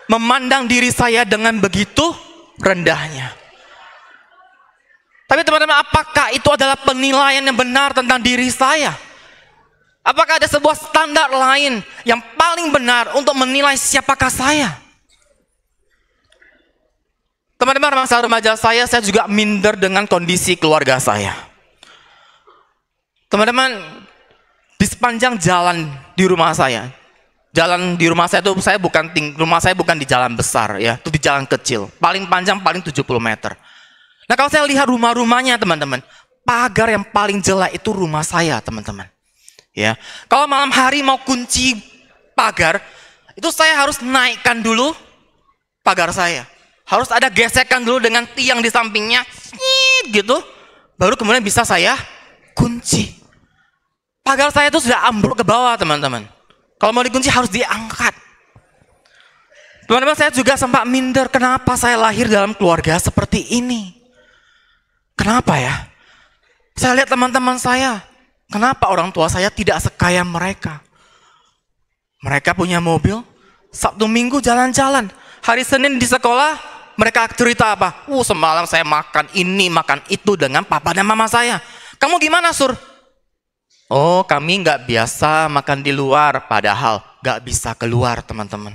E: memandang diri saya dengan begitu rendahnya. Tapi teman-teman, apakah itu adalah penilaian yang benar tentang diri saya? Apakah ada sebuah standar lain yang paling benar untuk menilai siapakah saya? Teman-teman, masa remaja saya juga minder dengan kondisi keluarga saya. Teman-teman, di di sepanjang jalan di rumah saya. Jalan di rumah saya itu rumah saya bukan di jalan besar ya, itu di jalan kecil. Paling panjang paling 70 meter. Nah, kalau saya lihat rumah-rumahnya teman-teman, pagar yang paling jelek itu rumah saya, teman-teman. Ya. Kalau malam hari mau kunci pagar, itu saya harus naikkan dulu pagar saya. Harus ada gesekan dulu dengan tiang di sampingnya, gitu. Baru kemudian bisa saya kunci. Pagar saya itu sudah ambruk ke bawah, teman-teman. Kalau mau dikunci harus diangkat. Teman-teman, saya juga sempat minder, kenapa saya lahir dalam keluarga seperti ini? Kenapa ya? Saya lihat teman-teman saya, kenapa orang tua saya tidak sekaya mereka? Mereka punya mobil, Sabtu Minggu jalan-jalan. Hari Senin di sekolah, mereka cerita apa? Semalam saya makan ini, makan itu dengan papa dan mama saya. Kamu gimana, Sur? Oh, kami nggak biasa makan di luar, padahal nggak bisa keluar, teman-teman.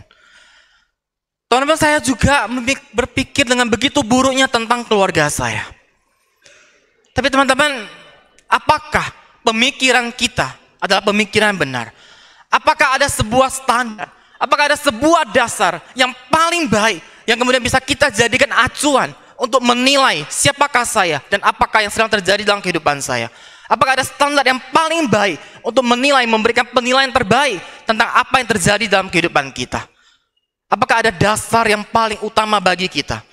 E: Teman-teman, saya juga berpikir dengan begitu buruknya tentang keluarga saya. Tapi teman-teman, apakah pemikiran kita adalah pemikiran benar? Apakah ada sebuah standar? Apakah ada sebuah dasar yang paling baik yang kemudian bisa kita jadikan acuan untuk menilai siapakah saya dan apakah yang sedang terjadi dalam kehidupan saya? Apakah ada standar yang paling baik untuk menilai, memberikan penilaian terbaik tentang apa yang terjadi dalam kehidupan kita? Apakah ada dasar yang paling utama bagi kita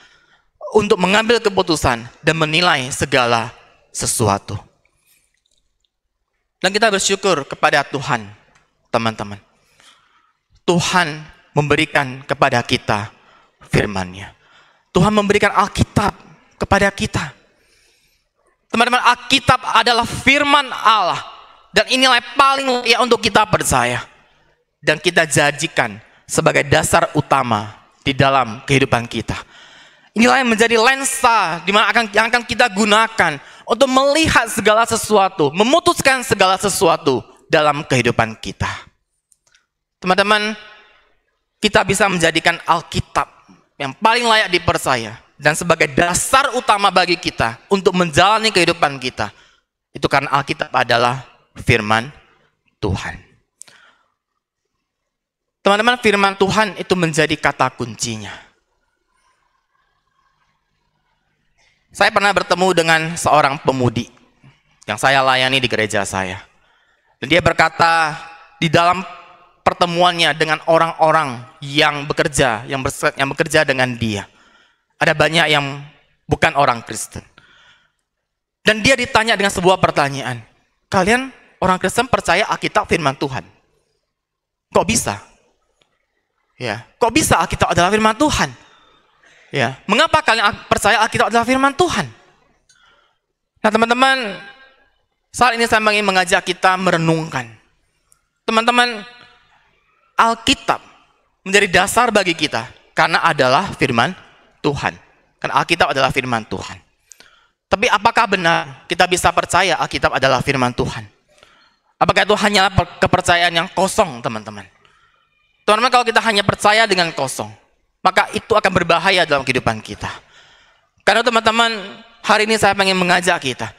E: untuk mengambil keputusan dan menilai segala sesuatu? Dan kita bersyukur kepada Tuhan, teman-teman. Tuhan memberikan kepada kita firman-Nya. Tuhan memberikan Alkitab kepada kita. Teman-teman, Alkitab adalah firman Allah. Dan inilah yang paling layak untuk kita percaya. Dan kita jadikan sebagai dasar utama di dalam kehidupan kita. Inilah yang menjadi lensa yang akan kita gunakan untuk melihat segala sesuatu, memutuskan segala sesuatu dalam kehidupan kita. Teman-teman, kita bisa menjadikan Alkitab yang paling layak dipercaya dan sebagai dasar utama bagi kita untuk menjalani kehidupan kita. Itu karena Alkitab adalah firman Tuhan. Teman-teman, firman Tuhan itu menjadi kata kuncinya. Saya pernah bertemu dengan seorang pemudi yang saya layani di gereja saya. Dan dia berkata di dalam pertemuannya dengan orang-orang yang bekerja dengan dia. Ada banyak yang bukan orang Kristen. Dan dia ditanya dengan sebuah pertanyaan. Kalian orang Kristen percaya Alkitab firman Tuhan? Kok bisa? Ya, kok bisa Alkitab adalah firman Tuhan? Ya, mengapa kalian percaya Alkitab adalah firman Tuhan? Nah, teman-teman, saat ini saya ingin mengajak kita merenungkan. Teman-teman, Alkitab menjadi dasar bagi kita karena adalah firman Tuhan. Karena Alkitab adalah firman Tuhan. Tapi apakah benar kita bisa percaya Alkitab adalah firman Tuhan? Apakah itu hanyalah kepercayaan yang kosong, teman-teman? Teman-teman, kalau kita hanya percaya dengan kosong, maka itu akan berbahaya dalam kehidupan kita. Karena teman-teman, hari ini saya ingin mengajak kita.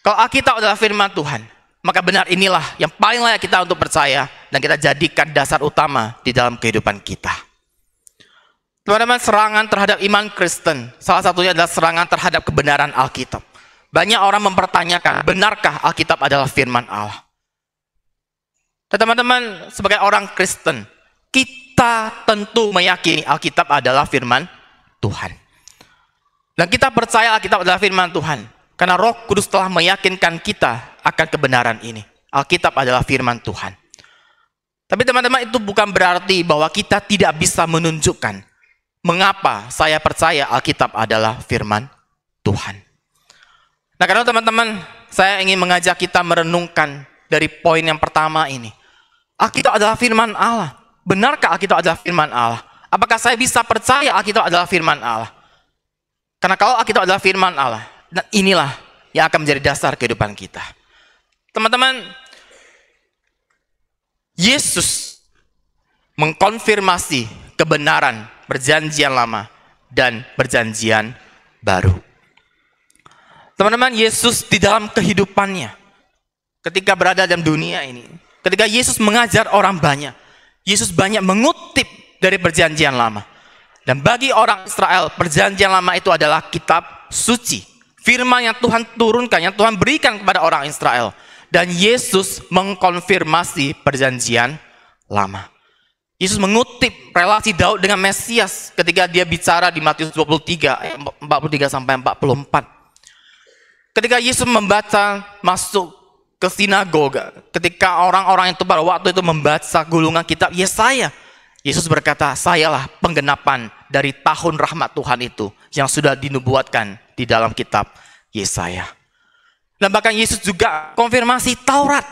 E: Kalau Alkitab adalah firman Tuhan, maka benar inilah yang paling layak kita untuk percaya dan kita jadikan dasar utama di dalam kehidupan kita. Teman-teman, serangan terhadap iman Kristen, salah satunya adalah serangan terhadap kebenaran Alkitab. Banyak orang mempertanyakan, benarkah Alkitab adalah firman Allah? Dan teman-teman, sebagai orang Kristen, kita tentu meyakini Alkitab adalah firman Tuhan. Dan kita percaya Alkitab adalah firman Tuhan, karena Roh Kudus telah meyakinkan kita akan kebenaran ini. Alkitab adalah firman Tuhan. Tapi teman-teman, itu bukan berarti bahwa kita tidak bisa menunjukkan mengapa saya percaya Alkitab adalah firman Tuhan. Nah, karena teman-teman, saya ingin mengajak kita merenungkan dari poin yang pertama ini. Alkitab adalah firman Allah. Benarkah Alkitab adalah firman Allah? Apakah saya bisa percaya Alkitab adalah firman Allah? Karena kalau Alkitab adalah firman Allah, dan inilah yang akan menjadi dasar kehidupan kita. Teman-teman, Yesus mengkonfirmasi kebenaran perjanjian lama dan perjanjian baru. Teman-teman, Yesus di dalam kehidupannya, ketika berada dalam dunia ini, ketika Yesus mengajar orang banyak, Yesus banyak mengutip dari perjanjian lama. Dan bagi orang Israel, perjanjian lama itu adalah kitab suci. Firman yang Tuhan turunkan, yang Tuhan berikan kepada orang Israel. Dan Yesus mengkonfirmasi perjanjian lama. Yesus mengutip relasi Daud dengan Mesias ketika dia bicara di Matius 23, 43-44. Ketika Yesus membaca masuk ke sinagoga, ketika orang-orang itu pada waktu itu membaca gulungan kitab Yesaya, Yesus berkata, sayalah penggenapan dari tahun rahmat Tuhan itu yang sudah dinubuatkan di dalam kitab Yesaya. Dan bahkan Yesus juga konfirmasi Taurat.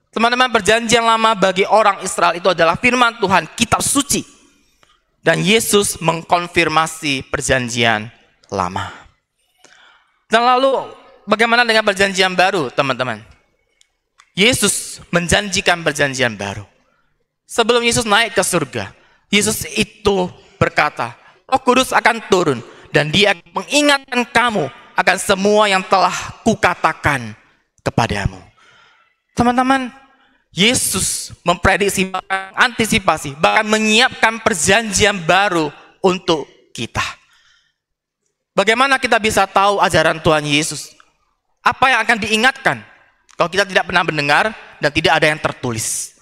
E: Teman-teman, perjanjian lama bagi orang Israel itu adalah firman Tuhan, kitab suci. Dan Yesus mengkonfirmasi perjanjian lama. Dan lalu bagaimana dengan perjanjian baru, teman-teman? Yesus menjanjikan perjanjian baru. Sebelum Yesus naik ke surga, Yesus itu berkata, Roh Kudus akan turun dan dia akan mengingatkan kamu akan semua yang telah kukatakan kepadamu. Teman-teman, Yesus memprediksi, antisipasi, bahkan menyiapkan perjanjian baru untuk kita. Bagaimana kita bisa tahu ajaran Tuhan Yesus? Apa yang akan diingatkan kalau kita tidak pernah mendengar dan tidak ada yang tertulis?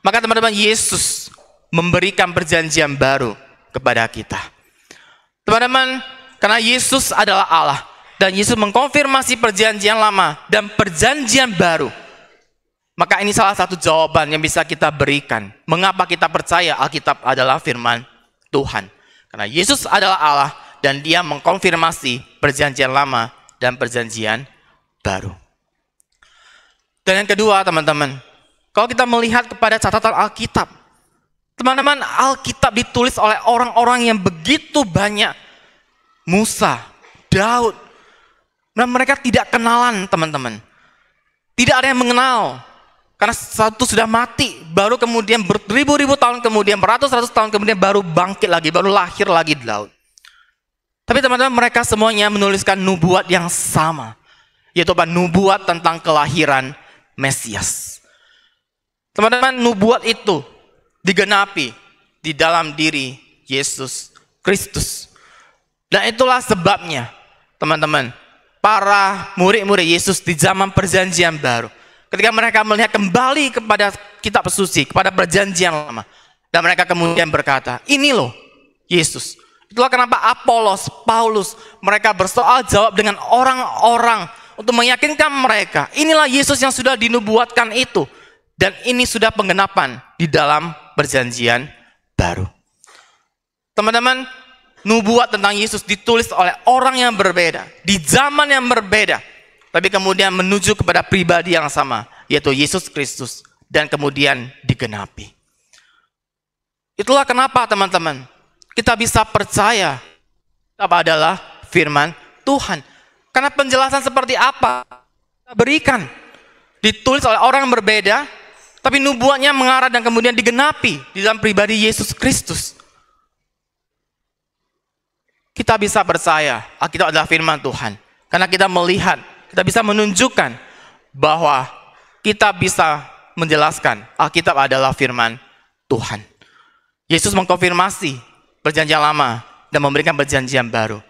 E: Maka teman-teman, Yesus memberikan perjanjian baru kepada kita. Teman-teman, karena Yesus adalah Allah dan Yesus mengkonfirmasi perjanjian lama dan perjanjian baru, maka ini salah satu jawaban yang bisa kita berikan. Mengapa kita percaya Alkitab adalah firman Tuhan? Karena Yesus adalah Allah dan dia mengkonfirmasi perjanjian lama dan perjanjian baru. Dan yang kedua, teman-teman, kalau kita melihat kepada catatan Alkitab, teman-teman, Alkitab ditulis oleh orang-orang yang begitu banyak. Musa, Daud, dan mereka tidak kenalan, teman-teman. Tidak ada yang mengenal. Karena satu sudah mati, baru kemudian beribu-ribu tahun kemudian, beratus-ratus tahun kemudian baru bangkit lagi, baru lahir lagi Daud. Tapi teman-teman, mereka semuanya menuliskan nubuat yang sama, yaitu apa? Nubuat tentang kelahiran Mesias. Teman-teman, nubuat itu digenapi di dalam diri Yesus Kristus. Dan itulah sebabnya, teman-teman, para murid-murid Yesus di zaman perjanjian baru, ketika mereka melihat kembali kepada kitab suci, kepada perjanjian lama, dan mereka kemudian berkata, ini loh Yesus. Itulah kenapa Apolos, Paulus, mereka bersoal jawab dengan orang-orang untuk meyakinkan mereka, inilah Yesus yang sudah dinubuatkan itu. Dan ini sudah penggenapan di dalam perjanjian baru. Teman-teman, nubuat tentang Yesus ditulis oleh orang yang berbeda, di zaman yang berbeda, tapi kemudian menuju kepada pribadi yang sama, yaitu Yesus Kristus, dan kemudian digenapi. Itulah kenapa, teman-teman, kita bisa percaya apa adalah firman Tuhan. Karena penjelasan seperti apa kita berikan, ditulis oleh orang yang berbeda, tapi nubuatnya mengarah dan kemudian digenapi di dalam pribadi Yesus Kristus. Kita bisa percaya Alkitab adalah firman Tuhan. Karena kita melihat, kita bisa menunjukkan bahwa kita bisa menjelaskan Alkitab adalah firman Tuhan. Yesus mengkonfirmasi perjanjian lama dan memberikan perjanjian baru.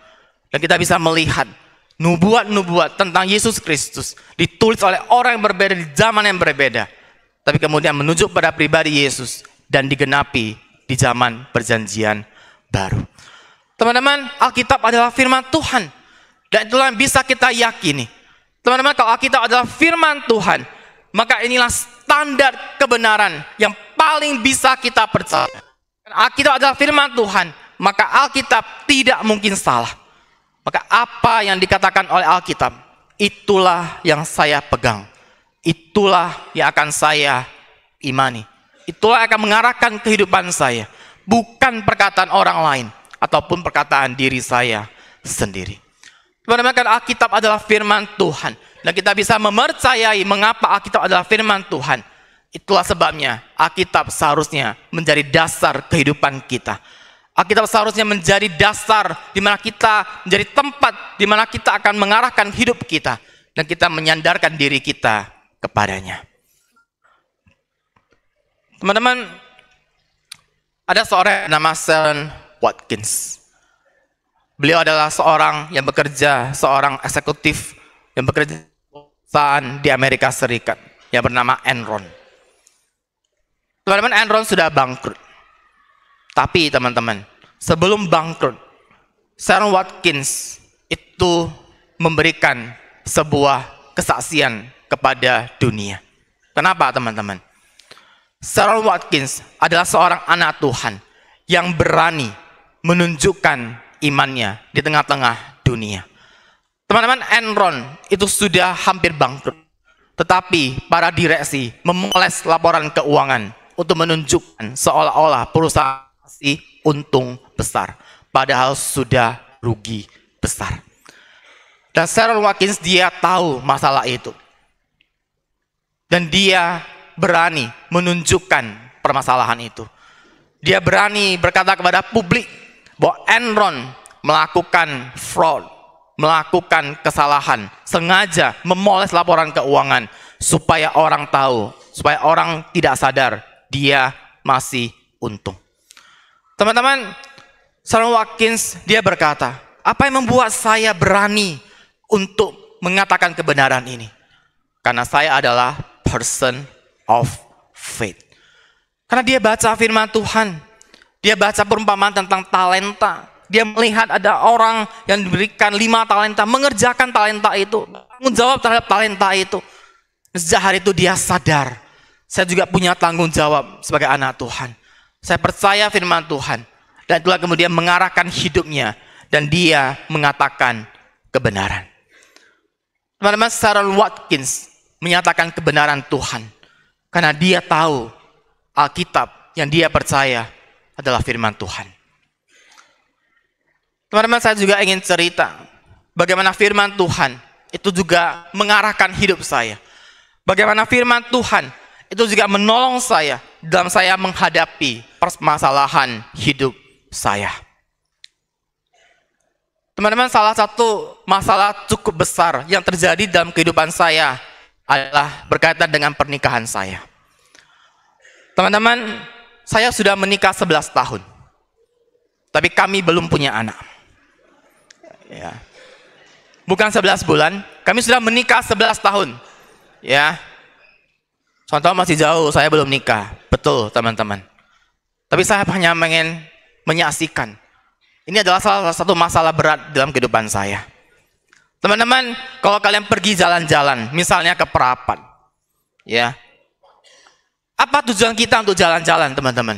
E: Dan kita bisa melihat nubuat-nubuat tentang Yesus Kristus ditulis oleh orang yang berbeda di zaman yang berbeda, tapi kemudian menuju pada pribadi Yesus dan digenapi di zaman perjanjian baru. Teman-teman, Alkitab adalah firman Tuhan. Dan itulah yang bisa kita yakini. Teman-teman, kalau Alkitab adalah firman Tuhan, maka inilah standar kebenaran yang paling bisa kita percaya. Alkitab adalah firman Tuhan, maka Alkitab tidak mungkin salah. Maka apa yang dikatakan oleh Alkitab, itulah yang saya pegang. Itulah yang akan saya imani. Itulah yang akan mengarahkan kehidupan saya. Bukan perkataan orang lain, ataupun perkataan diri saya sendiri. Teman-teman, kan Alkitab adalah firman Tuhan. Dan kita bisa mempercayai mengapa Alkitab adalah firman Tuhan. Itulah sebabnya Alkitab seharusnya menjadi dasar kehidupan kita. Alkitab seharusnya menjadi dasar di mana kita menjadi tempat di mana kita akan mengarahkan hidup kita. Dan kita menyandarkan diri kita kepadanya. Teman-teman, ada seorang yang nama Sharon Watkins. Beliau adalah seorang yang bekerja, seorang eksekutif yang bekerja di perusahaan di Amerika Serikat yang bernama Enron. Teman-teman, Enron sudah bangkrut. Tapi teman-teman, sebelum bangkrut, Sharon Watkins itu memberikan sebuah kesaksian kepada dunia. Kenapa teman-teman? Sharon Watkins adalah seorang anak Tuhan yang berani menunjukkan imannya di tengah-tengah dunia. Teman-teman, Enron itu sudah hampir bangkrut. Tetapi para direksi memoles laporan keuangan untuk menunjukkan seolah-olah perusahaan masih untung besar. Padahal sudah rugi besar. Dan Sharon Watkins dia tahu masalah itu. Dan dia berani menunjukkan permasalahan itu. Dia berani berkata kepada publik bahwa Enron melakukan fraud, melakukan kesalahan, sengaja memoles laporan keuangan supaya orang tahu, supaya orang tidak sadar dia masih untung. Teman-teman, Sharon Watkins dia berkata, apa yang membuat saya berani untuk mengatakan kebenaran ini? Karena saya adalah person of faith. Karena dia baca firman Tuhan, dia baca perumpamaan tentang talenta. Dia melihat ada orang yang diberikan 5 talenta, mengerjakan talenta itu, tanggung jawab terhadap talenta itu. Sejak hari itu dia sadar, saya juga punya tanggung jawab sebagai anak Tuhan. Saya percaya firman Tuhan, dan itulah kemudian mengarahkan hidupnya, dan dia mengatakan kebenaran. Teman-teman, Sharon Watkins menyatakan kebenaran Tuhan, karena dia tahu Alkitab yang dia percaya adalah firman Tuhan. Teman-teman, saya juga ingin cerita bagaimana firman Tuhan itu juga mengarahkan hidup saya. Bagaimana firman Tuhan itu juga menolong saya dalam saya menghadapi permasalahan hidup saya. Teman-teman, salah satu masalah cukup besar yang terjadi dalam kehidupan saya adalah berkaitan dengan pernikahan saya. Teman-teman, saya sudah menikah 11 tahun. Tapi kami belum punya anak. Ya. Bukan 11 bulan, kami sudah menikah 11 tahun. Ya. Contoh masih jauh, saya belum nikah. Betul, teman-teman. Tapi saya hanya ingin menyaksikan. Ini adalah salah satu masalah berat dalam kehidupan saya. Teman-teman, kalau kalian pergi jalan-jalan, misalnya ke Perapat, ya. Apa tujuan kita untuk jalan-jalan, teman-teman?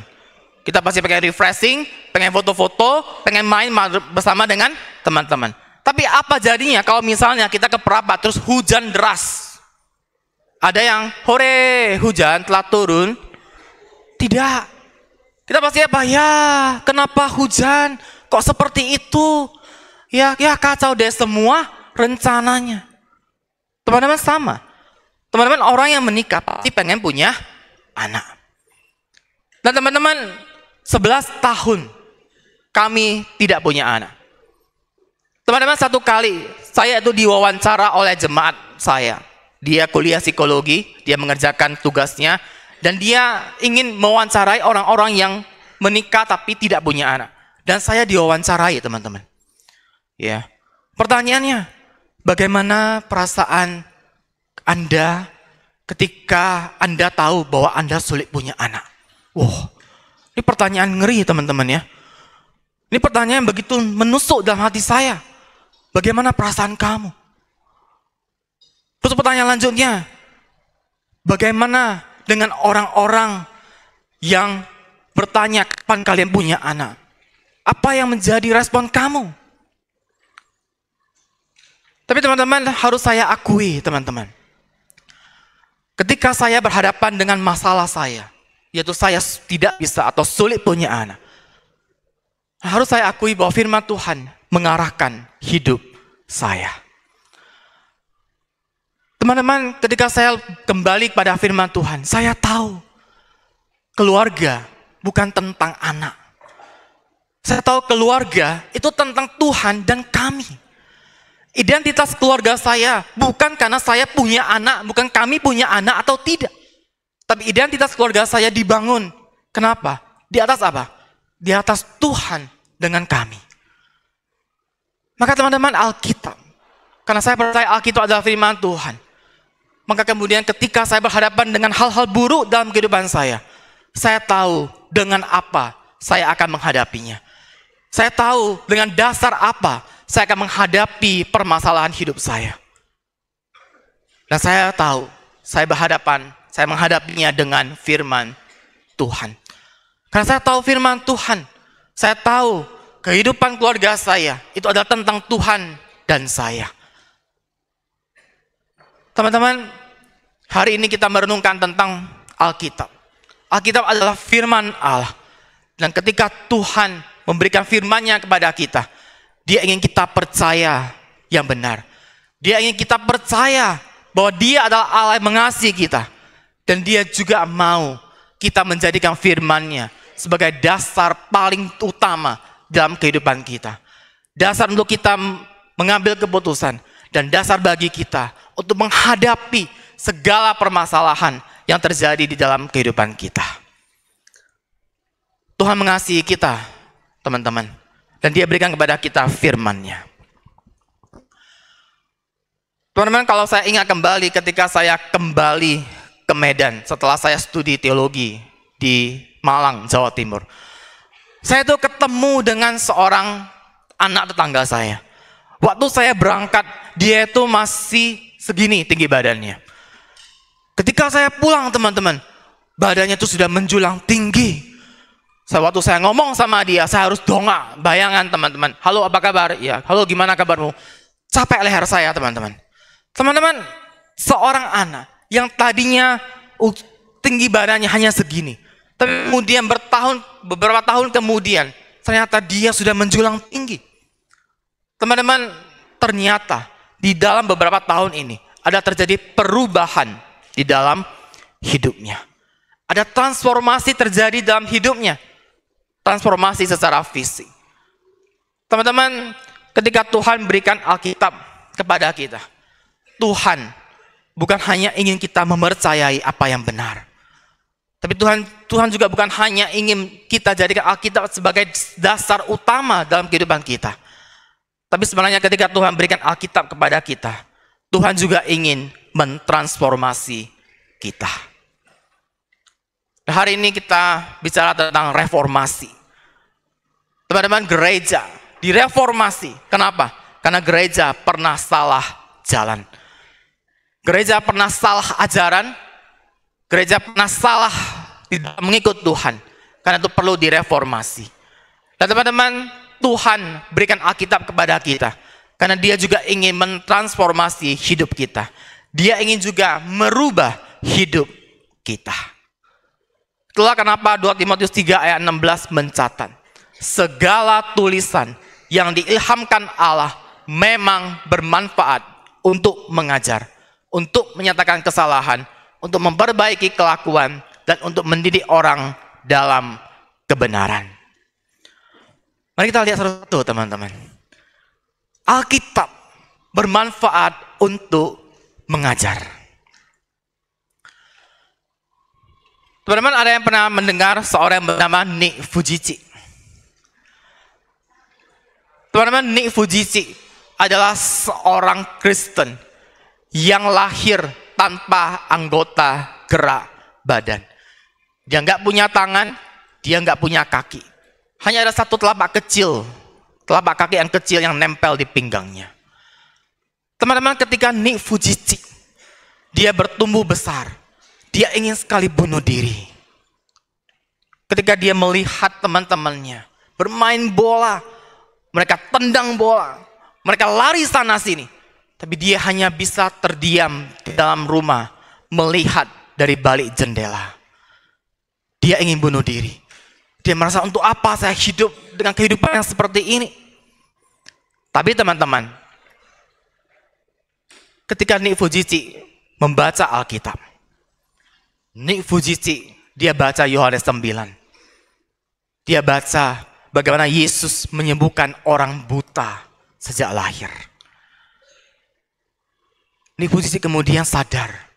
E: Kita pasti pengen refreshing, pengen foto-foto, pengen main bersama dengan teman-teman. Tapi apa jadinya kalau misalnya kita ke Perapat terus hujan deras? Ada yang, hore, hujan telah turun. Tidak. Kita pasti apa? Ya, kenapa hujan? Kok seperti itu? Ya kacau deh semua rencananya. Teman-teman sama. Teman-teman, orang yang menikah pasti pengen punya anak. Dan teman-teman, 11 tahun kami tidak punya anak. Teman-teman, satu kali saya itu diwawancara oleh jemaat saya. Dia kuliah psikologi, dia mengerjakan tugasnya, dan dia ingin mewawancarai orang-orang yang menikah tapi tidak punya anak. Dan saya diwawancarai, teman-teman. Ya. Pertanyaannya, bagaimana perasaan Anda ketika Anda tahu bahwa Anda sulit punya anak? Wow, ini pertanyaan ngeri, teman-teman ya. Ini pertanyaan yang begitu menusuk dalam hati saya. Bagaimana perasaan kamu? Terus pertanyaan lanjutnya, bagaimana dengan orang-orang yang bertanya kapan kalian punya anak? Apa yang menjadi respon kamu? Tapi teman-teman, harus saya akui, teman-teman. Ketika saya berhadapan dengan masalah saya, yaitu saya tidak bisa atau sulit punya anak, harus saya akui bahwa firman Tuhan mengarahkan hidup saya. Teman-teman, ketika saya kembali kepada firman Tuhan, saya tahu keluarga bukan tentang anak. Saya tahu keluarga itu tentang Tuhan dan kami. Identitas keluarga saya bukan karena saya punya anak, bukan kami punya anak atau tidak. Tapi identitas keluarga saya dibangun. Kenapa? Di atas apa? Di atas Tuhan dengan kami. Maka teman-teman, Alkitab, karena saya percaya Alkitab adalah firman Tuhan, maka kemudian ketika saya berhadapan dengan hal-hal buruk dalam kehidupan saya tahu dengan apa saya akan menghadapinya. Saya tahu dengan dasar apa saya akan menghadapi permasalahan hidup saya. Dan saya tahu, saya menghadapinya dengan firman Tuhan. Karena saya tahu firman Tuhan, saya tahu kehidupan keluarga saya itu adalah tentang Tuhan dan saya. Teman-teman, hari ini kita merenungkan tentang Alkitab. Alkitab adalah firman Allah. Dan ketika Tuhan memberikan firman-Nya kepada kita, Dia ingin kita percaya yang benar. Dia ingin kita percaya bahwa Dia adalah Allah yang mengasihi kita. Dan Dia juga mau kita menjadikan firman-Nya sebagai dasar paling utama dalam kehidupan kita. Dasar untuk kita mengambil keputusan. Dan dasar bagi kita untuk menghadapi segala permasalahan yang terjadi di dalam kehidupan kita. Tuhan mengasihi kita, teman-teman. Dan Dia berikan kepada kita firman-Nya. Teman-teman, kalau saya ingat kembali ketika saya kembali ke Medan setelah saya studi teologi di Malang, Jawa Timur. Saya tuh ketemu dengan seorang anak tetangga saya. Waktu saya berangkat, dia itu masih segini tinggi badannya. Ketika saya pulang, teman-teman, badannya itu sudah menjulang tinggi. Waktu saya ngomong sama dia, saya harus dongak. Bayangan, teman-teman. Halo, apa kabar? Ya, halo, gimana kabarmu? Capek leher saya, teman-teman. Teman-teman, seorang anak yang tadinya tinggi badannya hanya segini, tapi kemudian beberapa tahun kemudian, ternyata dia sudah menjulang tinggi. Teman-teman, ternyata di dalam beberapa tahun ini ada terjadi perubahan di dalam hidupnya. Ada transformasi terjadi dalam hidupnya. Transformasi secara fisik. Teman-teman, ketika Tuhan berikan Alkitab kepada kita, Tuhan bukan hanya ingin kita mempercayai apa yang benar. Tapi Tuhan juga bukan hanya ingin kita jadikan Alkitab sebagai dasar utama dalam kehidupan kita. Tapi sebenarnya ketika Tuhan berikan Alkitab kepada kita, Tuhan juga ingin mentransformasi kita. Hari ini kita bicara tentang reformasi. Teman-teman, gereja direformasi. Kenapa? Karena gereja pernah salah jalan. Gereja pernah salah ajaran. Gereja pernah salah tidak mengikut Tuhan. Karena itu perlu direformasi. Dan teman-teman, Tuhan berikan Alkitab kepada kita. Karena Dia juga ingin mentransformasi hidup kita. Dia ingin juga merubah hidup kita. Itulah kenapa 2 Timotius 3 ayat 16 mencatat, segala tulisan yang diilhamkan Allah memang bermanfaat untuk mengajar, untuk menyatakan kesalahan, untuk memperbaiki kelakuan, dan untuk mendidik orang dalam kebenaran. Mari kita lihat satu-satu, teman-teman. Alkitab bermanfaat untuk mengajar. Teman-teman, ada yang pernah mendengar seorang yang bernama Nick Fujitsu? Teman-teman, Nick Fujitsu adalah seorang Kristen yang lahir tanpa anggota gerak badan. Dia nggak punya tangan, dia nggak punya kaki. Hanya ada satu telapak kaki yang kecil yang nempel di pinggangnya. Teman-teman, ketika Nick Fujitsu, dia bertumbuh besar, dia ingin sekali bunuh diri. Ketika dia melihat teman-temannya bermain bola, mereka tendang bola, mereka lari sana sini, tapi dia hanya bisa terdiam di dalam rumah, melihat dari balik jendela. Dia ingin bunuh diri. Dia merasa, untuk apa saya hidup dengan kehidupan yang seperti ini? Tapi teman-teman, ketika Nick Fujitsu membaca Alkitab, Nick Fujitsu, dia baca Yohanes 9. Dia baca bagaimana Yesus menyembuhkan orang buta sejak lahir. Nick Fujitsu kemudian sadar.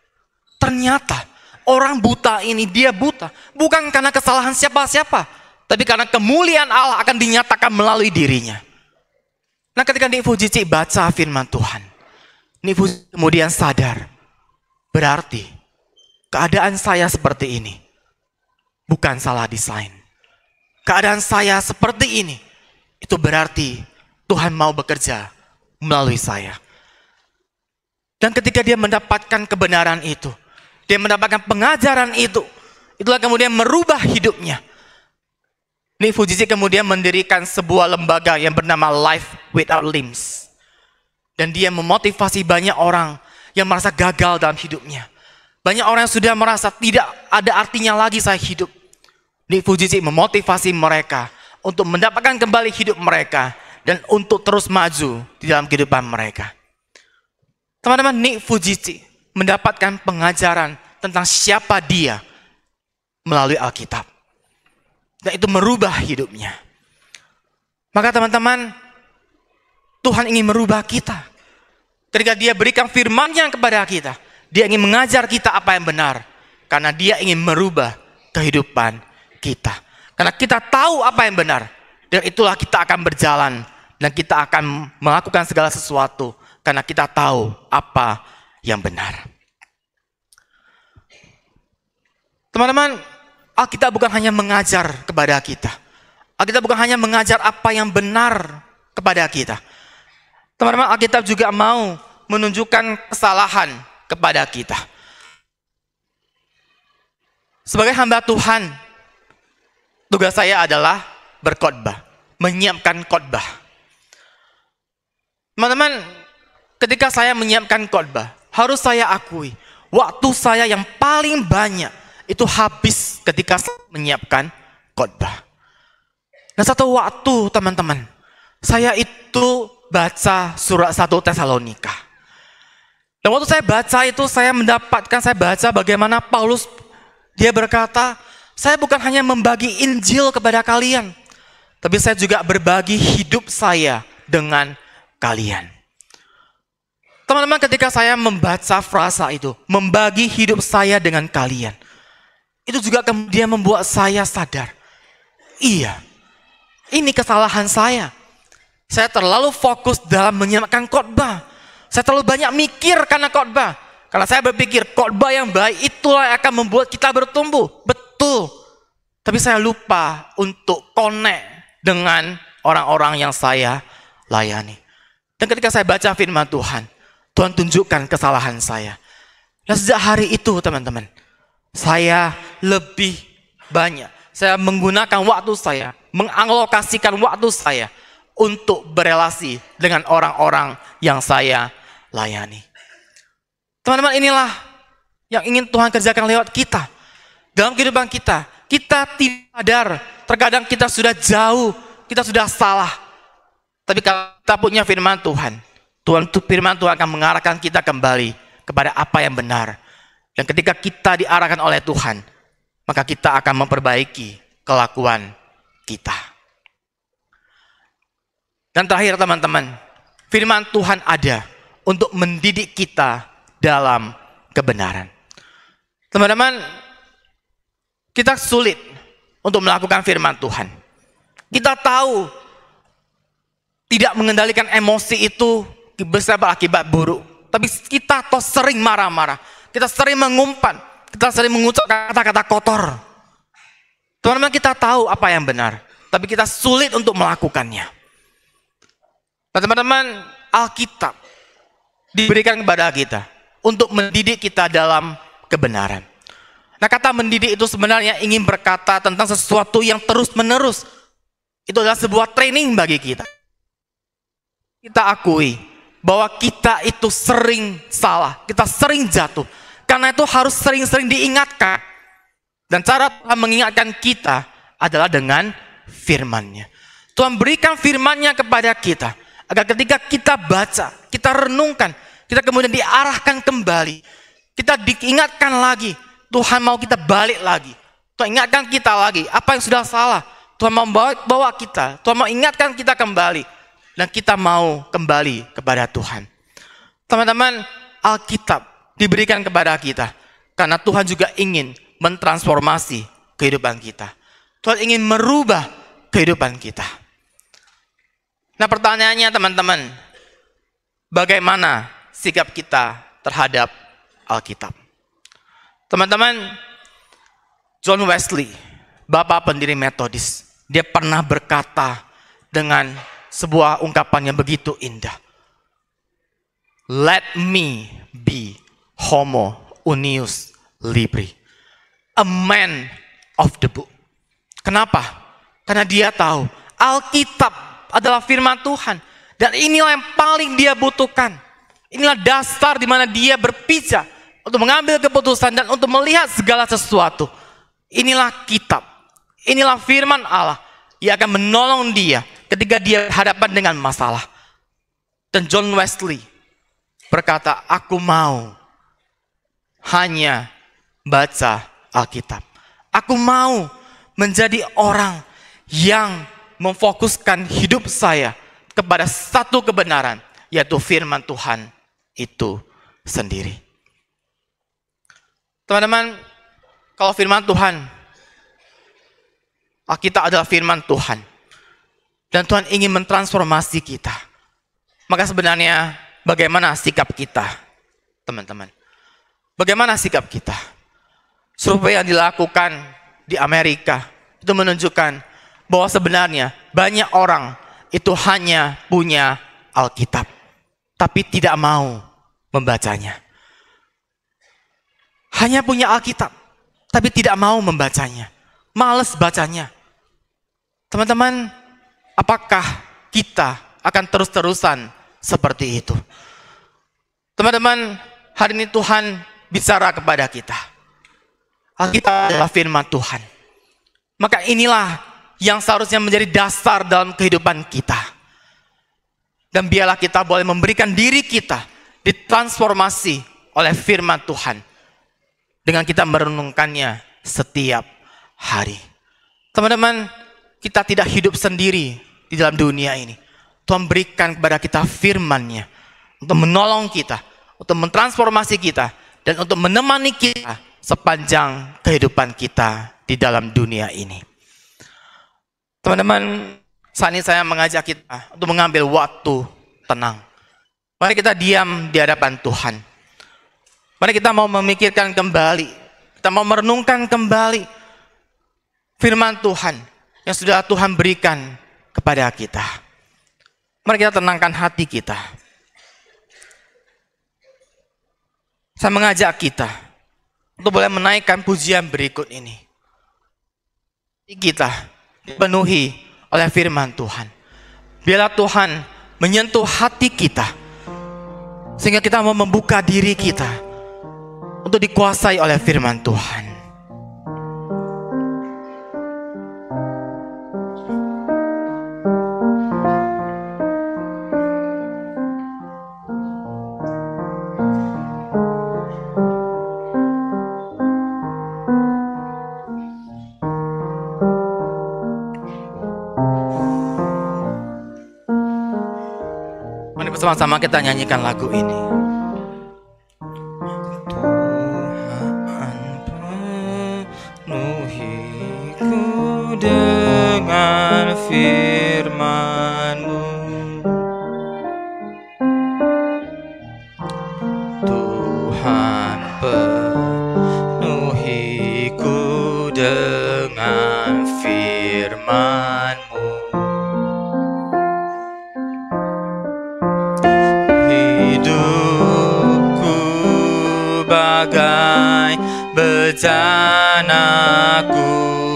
E: Ternyata orang buta ini dia buta. Bukan karena kesalahan siapa-siapa. Tapi karena kemuliaan Allah akan dinyatakan melalui dirinya. Nah ketika Nick Fujitsu baca firman Tuhan. Nick Fujitsu kemudian sadar. Berarti keadaan saya seperti ini. Bukan salah desain. Keadaan saya seperti ini. Itu berarti Tuhan mau bekerja melalui saya. Dan ketika dia mendapatkan kebenaran itu. Dia mendapatkan pengajaran itu. Itulah kemudian merubah hidupnya. Nick Fujitsu kemudian mendirikan sebuah lembaga yang bernama Life Without Limbs. Dan dia memotivasi banyak orang yang merasa gagal dalam hidupnya. Banyak orang yang sudah merasa tidak ada artinya lagi saya hidup. Nick Fujitsu memotivasi mereka untuk mendapatkan kembali hidup mereka dan untuk terus maju di dalam kehidupan mereka. Teman-teman, Nick Fujitsu mendapatkan pengajaran tentang siapa dia melalui Alkitab. Dan itu merubah hidupnya. Maka teman-teman, Tuhan ingin merubah kita. Ketika dia berikan firman-Nya kepada kita, dia ingin mengajar kita apa yang benar. Karena dia ingin merubah kehidupan kita. Karena kita tahu apa yang benar. Dan itulah kita akan berjalan. Dan kita akan melakukan segala sesuatu. Karena kita tahu apa yang benar. Teman-teman, Alkitab bukan hanya mengajar kepada kita. Alkitab bukan hanya mengajar apa yang benar kepada kita. Teman-teman, Alkitab juga mau menunjukkan kesalahan kepada kita. Sebagai hamba Tuhan, tugas saya adalah berkhotbah, menyiapkan khotbah. Teman-teman, ketika saya menyiapkan khotbah, harus saya akui, waktu saya yang paling banyak itu habis ketika saya menyiapkan khotbah. Nah satu waktu teman-teman, saya itu baca surat 1 Tesalonika. Dan waktu saya baca itu, saya baca bagaimana Paulus, dia berkata, saya bukan hanya membagi Injil kepada kalian, tapi saya juga berbagi hidup saya dengan kalian. Teman-teman, ketika saya membaca frasa itu, membagi hidup saya dengan kalian, itu juga kemudian membuat saya sadar, iya, ini kesalahan saya. Saya terlalu fokus dalam menyiapkan khotbah. Saya terlalu banyak mikir karena khotbah. Karena saya berpikir khotbah yang baik itulah yang akan membuat kita bertumbuh. Betul. Tapi saya lupa untuk connect dengan orang-orang yang saya layani. Dan ketika saya baca firman Tuhan, Tuhan tunjukkan kesalahan saya. Dan sejak hari itu teman-teman, saya lebih banyak. Saya menggunakan waktu saya, mengalokasikan waktu saya untuk berelasi dengan orang-orang yang saya layani. Teman-teman, inilah yang ingin Tuhan kerjakan lewat kita. Dalam kehidupan kita, kita tidak sadar. Terkadang kita sudah jauh, kita sudah salah. Tapi kalau kita punya firman Tuhan, firman Tuhan akan mengarahkan kita kembali kepada apa yang benar. Dan ketika kita diarahkan oleh Tuhan, maka kita akan memperbaiki kelakuan kita. Dan terakhir teman-teman, firman Tuhan ada untuk mendidik kita dalam kebenaran. Teman-teman, kita sulit untuk melakukan firman Tuhan. Kita tahu tidak mengendalikan emosi itu bisa berakibat buruk. Tapi kita toh sering marah-marah. Kita sering mengumpat. Kita sering mengucapkan kata-kata kotor. Teman-teman, kita tahu apa yang benar. Tapi kita sulit untuk melakukannya. Nah, teman-teman, Alkitab diberikan kepada kita untuk mendidik kita dalam kebenaran. Nah, kata mendidik itu sebenarnya ingin berkata tentang sesuatu yang terus-menerus. Itu adalah sebuah training bagi kita. Kita akui bahwa kita itu sering salah, kita sering jatuh. Karena itu harus sering-sering diingatkan. Dan cara Tuhan mengingatkan kita adalah dengan firman-Nya. Tuhan berikan firman-Nya kepada kita. Agar ketika kita baca, kita renungkan, kita kemudian diarahkan kembali. Kita diingatkan lagi, Tuhan mau kita balik lagi. Tuhan ingatkan kita lagi, apa yang sudah salah. Tuhan mau bawa kita, Tuhan mau ingatkan kita kembali. Dan kita mau kembali kepada Tuhan. Teman-teman, Alkitab diberikan kepada kita karena Tuhan juga ingin mentransformasi kehidupan kita. Tuhan ingin merubah kehidupan kita. Nah, pertanyaannya teman-teman, bagaimana sikap kita terhadap Alkitab? Teman-teman, John Wesley, bapak pendiri Metodis, dia pernah berkata dengan sebuah ungkapan yang begitu indah. Let me be homo unius libri, a man of the book. Kenapa? Karena dia tahu Alkitab adalah firman Tuhan. Dan inilah yang paling dia butuhkan. Inilah dasar di mana dia berpijak untuk mengambil keputusan dan untuk melihat segala sesuatu. Inilah kitab. Inilah firman Allah yang akan menolong dia ketika dia berhadapan dengan masalah. Dan John Wesley berkata, aku mau hanya baca Alkitab. Aku mau menjadi orang yang memfokuskan hidup saya kepada satu kebenaran, yaitu firman Tuhan itu sendiri. Teman-teman, kalau firman Tuhan, Alkitab adalah firman Tuhan, dan Tuhan ingin mentransformasi kita, maka sebenarnya bagaimana sikap kita, teman-teman? Bagaimana sikap kita? Survei yang dilakukan di Amerika itu menunjukkan bahwa sebenarnya banyak orang itu hanya punya Alkitab, tapi tidak mau membacanya. Hanya punya Alkitab, tapi tidak mau membacanya. Males bacanya. Teman-teman, apakah kita akan terus-terusan seperti itu? Teman-teman, hari ini Tuhan bicara kepada kita. Alkitab adalah firman Tuhan. Maka inilah yang seharusnya menjadi dasar dalam kehidupan kita. Dan biarlah kita boleh memberikan diri kita ditransformasi oleh firman Tuhan dengan kita merenungkannya setiap hari. Teman-teman, kita tidak hidup sendiri di dalam dunia ini. Tuhan berikan kepada kita firman-Nya untuk menolong kita, untuk mentransformasi kita, dan untuk menemani kita sepanjang kehidupan kita di dalam dunia ini. Teman-teman, saat ini saya mengajak kita untuk mengambil waktu tenang. Mari kita diam di hadapan Tuhan. Mari kita mau memikirkan kembali, kita mau merenungkan kembali firman Tuhan yang sudah Tuhan berikan kepada kita. Mari kita tenangkan hati kita. Saya mengajak kita untuk boleh menaikkan pujian berikut ini. Kita dipenuhi oleh firman Tuhan. Biarlah Tuhan menyentuh hati kita, sehingga kita mau membuka diri kita untuk dikuasai oleh firman Tuhan. Sama-sama kita nyanyikan lagu ini. Tuhan penuhiku dengan firman-Mu. Tuhan penuhiku dengan firman-Mu. Bagai bejana ku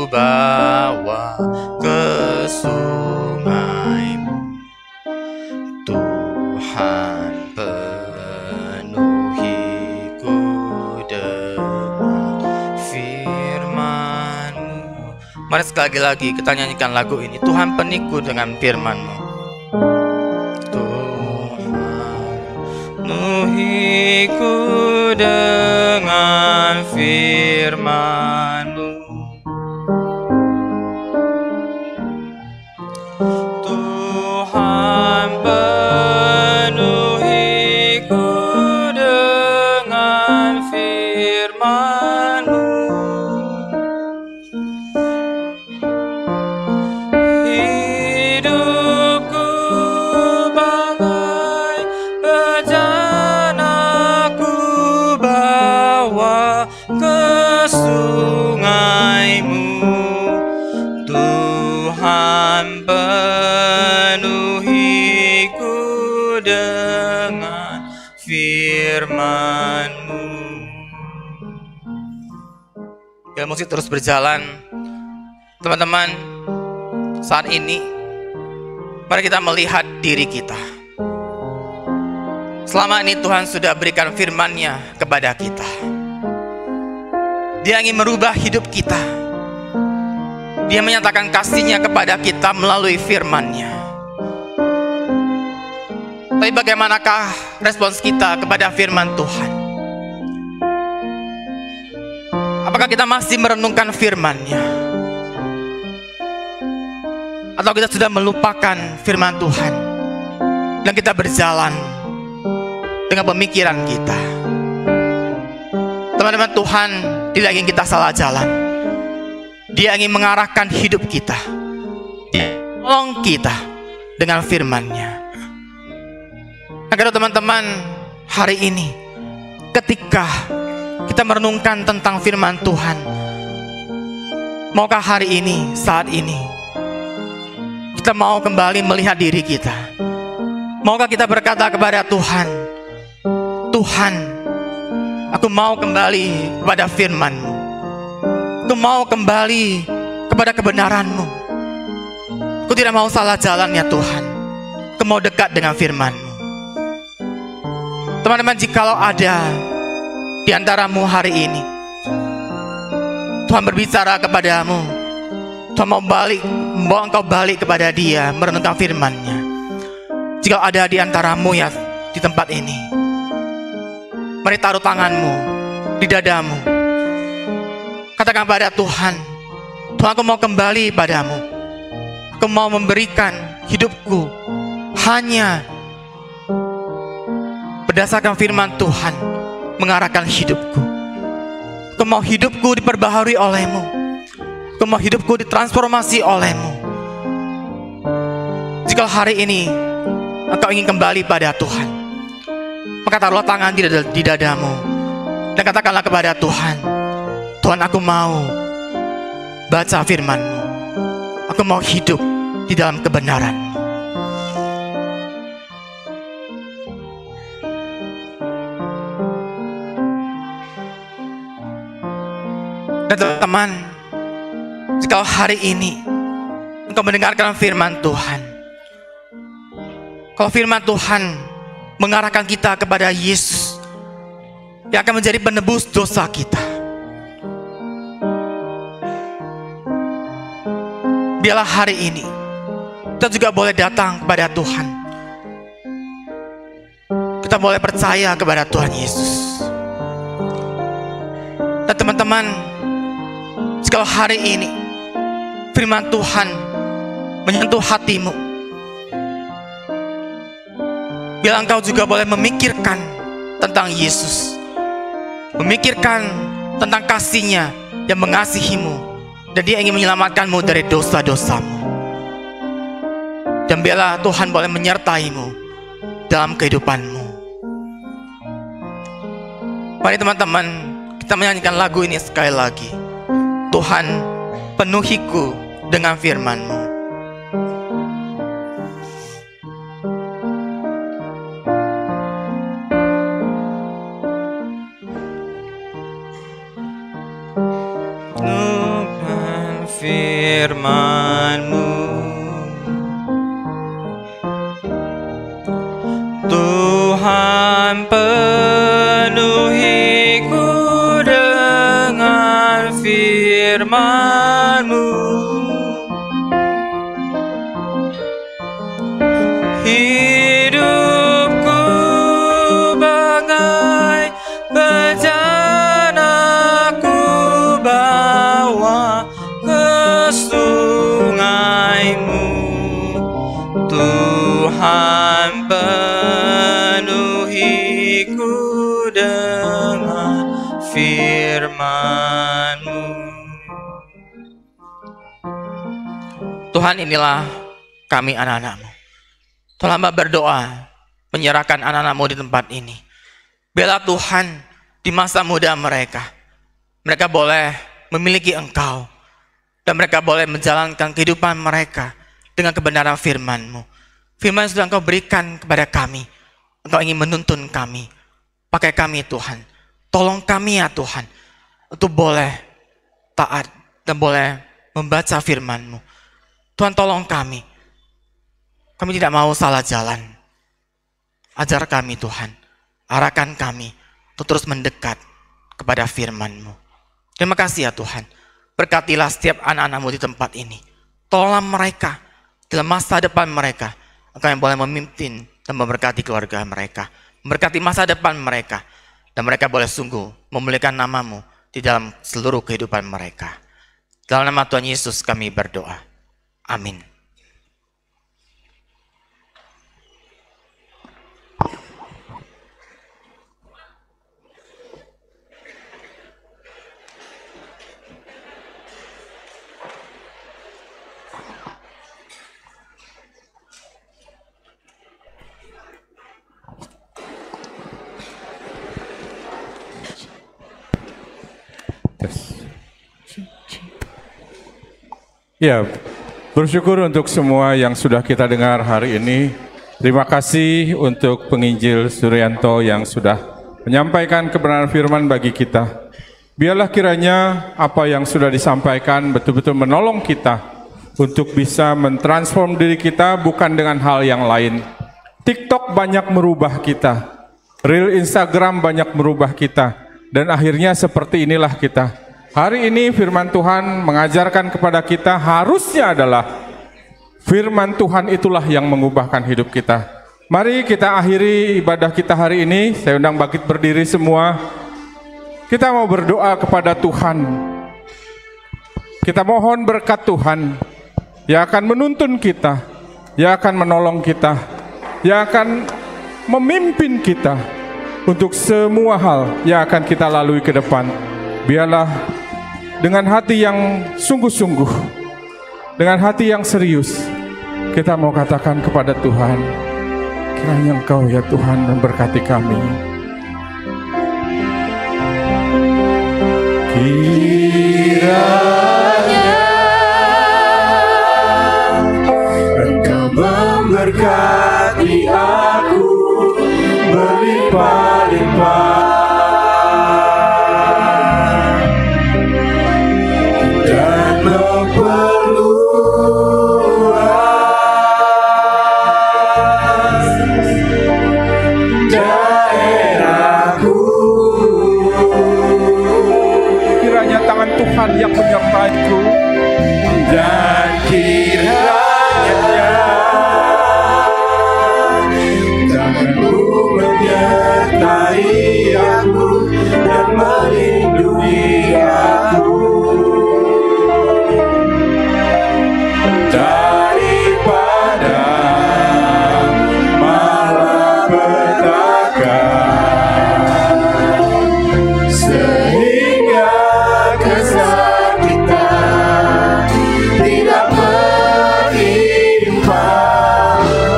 E: bawa ke sungai-Mu. Tuhan penuhiku dengan firman-Mu. Mari sekali lagi kita nyanyikan lagu ini. Tuhan penuhiku dengan firman-Mu. Penuhiku dengan firman-Mu. Tuhan penuhiku dengan Bila musik terus berjalan, teman-teman, saat ini mari kita melihat diri kita. Selama ini Tuhan sudah berikan firman-Nya kepada kita. Dia ingin merubah hidup kita. Dia menyatakan kasih-Nya kepada kita melalui firman-Nya. Tapi bagaimanakah respons kita kepada firman Tuhan? Apakah kita masih merenungkan firman-Nya? Atau kita sudah melupakan firman Tuhan dan kita berjalan dengan pemikiran kita? Teman-teman, Tuhan tidak ingin kita salah jalan. Dia ingin mengarahkan hidup kita. Dia tolong kita dengan firman-Nya. Agar teman-teman, hari ini ketika kita merenungkan tentang firman Tuhan, maukah hari ini, saat ini, kita mau kembali melihat diri kita? Maukah kita berkata kepada Tuhan, Tuhan, aku mau kembali kepada firman-Mu. Aku mau kembali kepada kebenaran-Mu. Aku tidak mau salah jalan ya Tuhan. Aku mau dekat dengan firman-Mu. Teman-teman, jikalau ada di antaramu hari ini Tuhan berbicara kepadamu, Tuhan mau membawa engkau balik kepada Dia, merenungkan firman-Nya. Jika ada di antaramu ya di tempat ini, mari taruh tanganmu di dadamu. Katakan pada Tuhan, Tuhan, aku mau kembali padamu. Aku mau memberikan hidupku hanya berdasarkan firman Tuhan, mengarahkan hidupku. Aku mau hidupku diperbaharui oleh-Mu. Aku mau hidupku ditransformasi oleh-Mu. Jika hari ini engkau ingin kembali pada Tuhan, maka taruhlah tangan di dadamu dan katakanlah kepada Tuhan, Tuhan, aku mau baca firman-Mu. Aku mau hidup di dalam kebenaran. Dan teman-teman, jika hari ini engkau mendengarkan firman Tuhan, kalau firman Tuhan mengarahkan kita kepada Yesus yang akan menjadi penebus dosa kita, biarlah hari ini kita juga boleh datang kepada Tuhan. Kita boleh percaya kepada Tuhan Yesus. Dan teman-teman, jika hari ini firman Tuhan menyentuh hatimu, biarlah engkau juga boleh memikirkan tentang Yesus, memikirkan tentang kasih-Nya yang mengasihimu, dan Dia ingin menyelamatkanmu dari dosa-dosamu. Dan biarlah Tuhan boleh menyertaimu dalam kehidupanmu. Mari teman-teman, kita menyanyikan lagu ini sekali lagi. Tuhan, penuhiku dengan firman-Mu.
F: Dengan firman-Mu, Tuhan, penuhiku dengan firman-Mu. Hidupku bagai bejana, aku bawa ke sungai-Mu. Tuhan, penuhiku dengan firman-Mu.
E: Tuhan, inilah kami anak-anak-Mu. Tuhan, hamba berdoa menyerahkan anak-anak-Mu di tempat ini. Biarlah Tuhan di masa muda mereka boleh memiliki Engkau, dan mereka boleh menjalankan kehidupan mereka dengan kebenaran firman-Mu. Firman yang sudah Engkau berikan kepada kami, Engkau ingin menuntun kami. Pakai kami Tuhan, tolong kami ya Tuhan, untuk boleh taat dan boleh membaca firman-Mu. Tuhan, tolong kami. Kami tidak mau salah jalan. Ajar kami Tuhan. Arahkan kami untuk terus mendekat kepada firman-Mu. Terima kasih ya Tuhan. Berkatilah setiap anak-anak-Mu di tempat ini. Tolonglah mereka dalam masa depan mereka. Engkau yang boleh memimpin dan memberkati keluarga mereka. Memberkati masa depan mereka. Dan mereka boleh sungguh memuliakan nama-Mu di dalam seluruh kehidupan mereka. Dalam nama Tuhan Yesus kami berdoa. Amin.
A: Ya, bersyukur untuk semua yang sudah kita dengar hari ini. Terima kasih untuk penginjil Suryanto yang sudah menyampaikan kebenaran firman bagi kita. Biarlah kiranya apa yang sudah disampaikan betul-betul menolong kita untuk bisa mentransform diri kita bukan dengan hal yang lain. TikTok banyak merubah kita, Reel Instagram banyak merubah kita, dan akhirnya seperti inilah kita. Hari ini firman Tuhan mengajarkan kepada kita harusnya adalah firman Tuhan itulah yang mengubahkan hidup kita. Mari kita akhiri ibadah kita hari ini. Saya undang bangkit berdiri semua. Kita mau berdoa kepada Tuhan. Kita mohon berkat Tuhan yang akan menuntun kita, yang akan menolong kita, yang akan memimpin kita untuk semua hal yang akan kita lalui ke depan. Biarlah dengan hati yang sungguh-sungguh, dengan hati yang serius, kita mau katakan kepada Tuhan, kiranya Engkau ya Tuhan memberkati kami.
B: Kiranya Engkau memberkati aku berlimpah-limpah.
A: Tuhan yang menyertaiku,
B: dan kiranya tangan-Mu menyertai aku dan melindungi aku daripada malapetaka, sehingga kesakitan tidak menimpa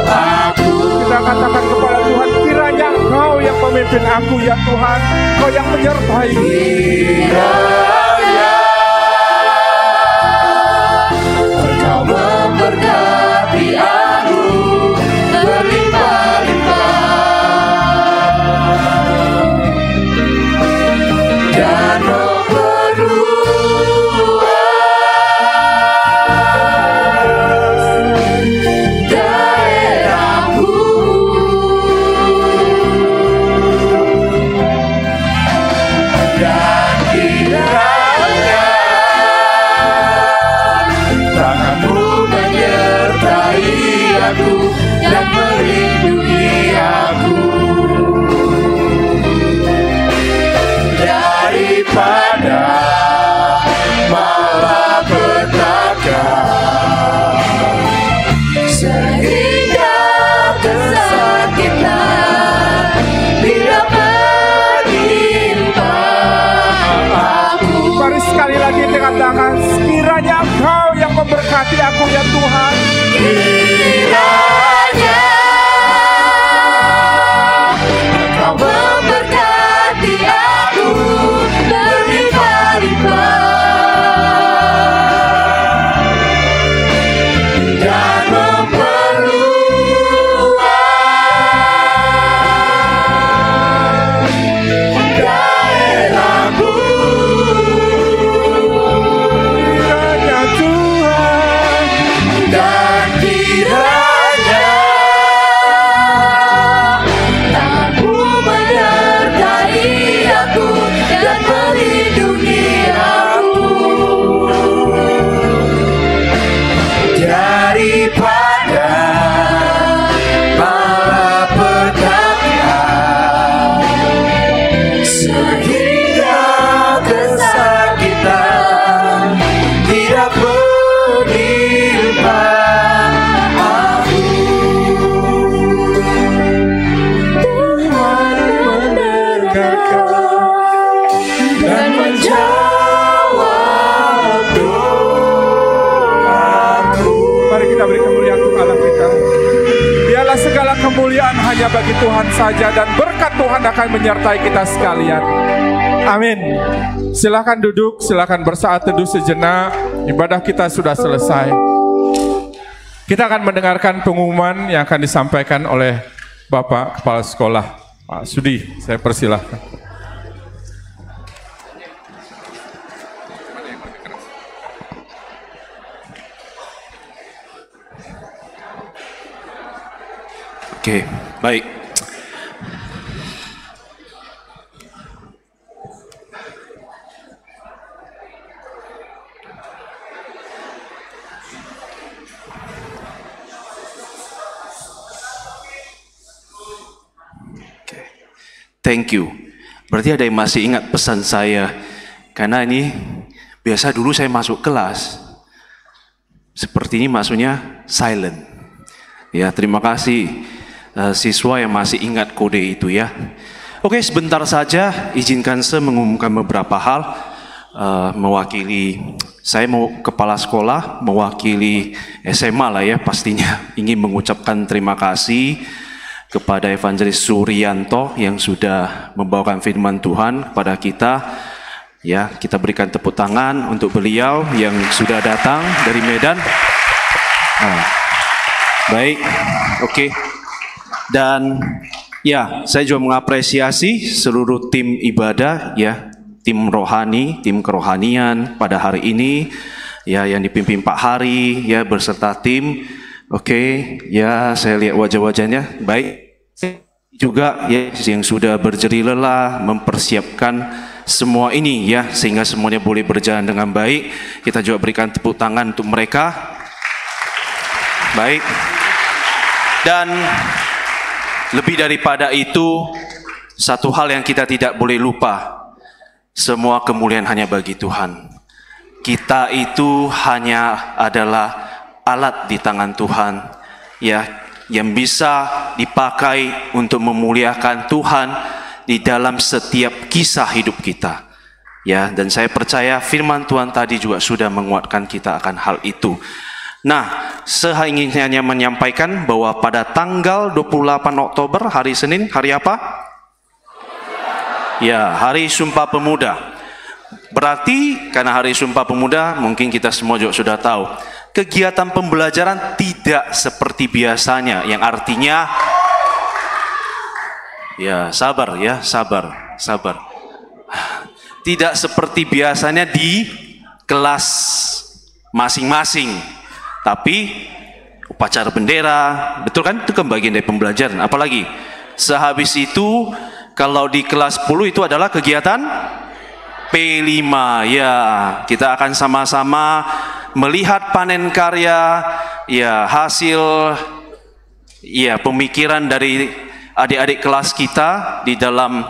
B: aku.
A: Kita katakan kepada Tuhan, kiranya Engkau yang memimpin aku ya Tuhan, Engkau yang menyertai.
B: Kiranya Engkau memberkati aku berlimpah-limpah dan dan melindungi aku daripada malapetaka, sehingga kesakitan tidak menimpa aku.
A: Mari sekali lagi dikatakan, kiranya Engkau yang memberkati aku ya Tuhan.
B: Kiranya Engkau memberkati aku berlimpah-limpah dan memperluas daerahku
A: hanya bagi Tuhan saja, dan berkat Tuhan akan menyertai kita sekalian. Amin. Silakan duduk, silakan bersaat teduh sejenak. Ibadah kita sudah selesai. Kita akan mendengarkan pengumuman yang akan disampaikan oleh Bapak Kepala Sekolah, Pak Sudi. Saya persilahkan.
G: Oke, baik. Thank you. Berarti ada yang masih ingat pesan saya. Karena ini biasa dulu saya masuk kelas, seperti ini masuknya silent. Ya, terima kasih siswa yang masih ingat kode itu ya. Oke, sebentar saja izinkan saya mengumumkan beberapa hal. Mewakili, saya mau kepala sekolah, mewakili SMA lah ya, pastinya ingin mengucapkan terima kasih kepada Evangelis Suryanto yang sudah membawakan firman Tuhan kepada kita. Ya, kita berikan tepuk tangan untuk beliau yang sudah datang dari Medan. Baik, oke. Dan ya, saya juga mengapresiasi seluruh tim ibadah ya, tim rohani, tim kerohanian pada hari ini ya, yang dipimpin Pak Hari ya beserta tim. Oke, ya saya lihat wajah-wajahnya. Baik, juga ya yang sudah berjeri lelah mempersiapkan semua ini ya, sehingga semuanya boleh berjalan dengan baik. Kita juga berikan tepuk tangan untuk mereka. Baik. Dan lebih daripada itu, satu hal yang kita tidak boleh lupa, semua kemuliaan hanya bagi Tuhan. Kita itu hanya adalah alat di tangan Tuhan ya, yang bisa dipakai untuk memuliakan Tuhan di dalam setiap kisah hidup kita ya. Dan saya percaya firman Tuhan tadi juga sudah menguatkan kita akan hal itu. Nah, saya ingin hanya menyampaikan bahwa pada tanggal 28 Oktober, hari Senin, hari apa? Ya, Hari Sumpah Pemuda. Berarti karena Hari Sumpah Pemuda, mungkin kita semua juga sudah tahu, kegiatan pembelajaran tidak seperti biasanya, yang artinya ya sabar ya, sabar. Tidak seperti biasanya di kelas masing-masing. Tapi upacara bendera, betul kan? Itu kan bagian dari pembelajaran. Apalagi sehabis itu, kalau di kelas 10 itu adalah kegiatan P5 ya. Kita akan sama-sama melihat panen karya ya, hasil ya pemikiran dari adik-adik kelas kita di dalam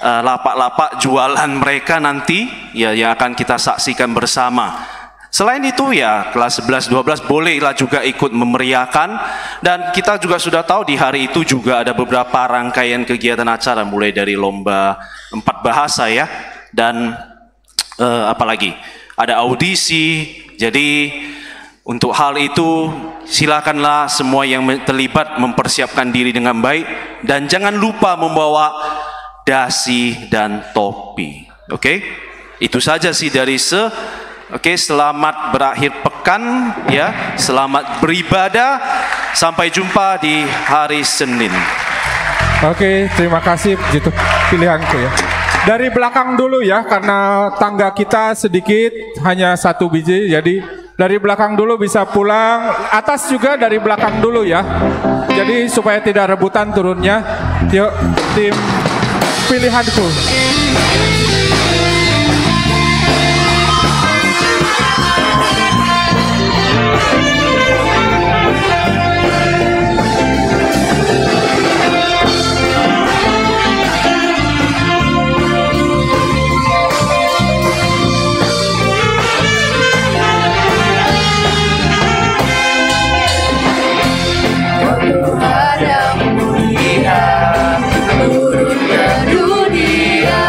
G: lapak-lapak jualan mereka nanti ya, yang akan kita saksikan bersama. Selain itu ya, kelas 11-12 bolehlah juga ikut memeriahkan. Dan kita juga sudah tahu di hari itu juga ada beberapa rangkaian kegiatan acara, mulai dari lomba 4 bahasa ya, dan apalagi ada audisi. Jadi untuk hal itu silakanlah semua yang terlibat mempersiapkan diri dengan baik, dan jangan lupa membawa dasi dan topi. Oke? Itu saja sih dari Oke, selamat berakhir pekan ya, selamat beribadah, sampai jumpa di hari Senin.
A: Oke, terima kasih, itu pilihanku ya. Dari belakang dulu ya, karena tangga kita sedikit, hanya 1 biji, jadi dari belakang dulu bisa pulang, atas juga dari belakang dulu ya. Jadi supaya tidak rebutan turunnya. Yuk, tim pilihanku.
B: Turun ke dunia,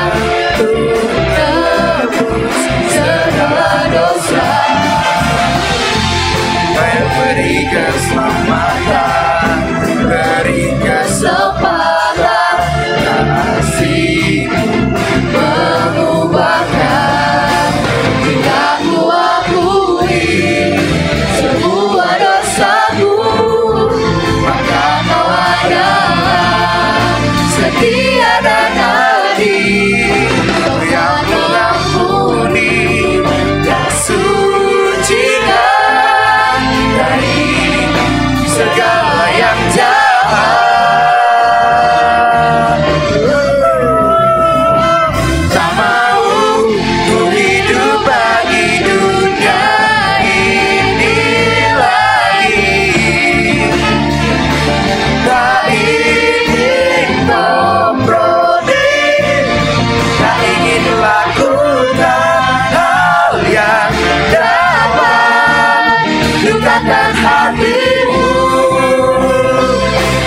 B: hatimu.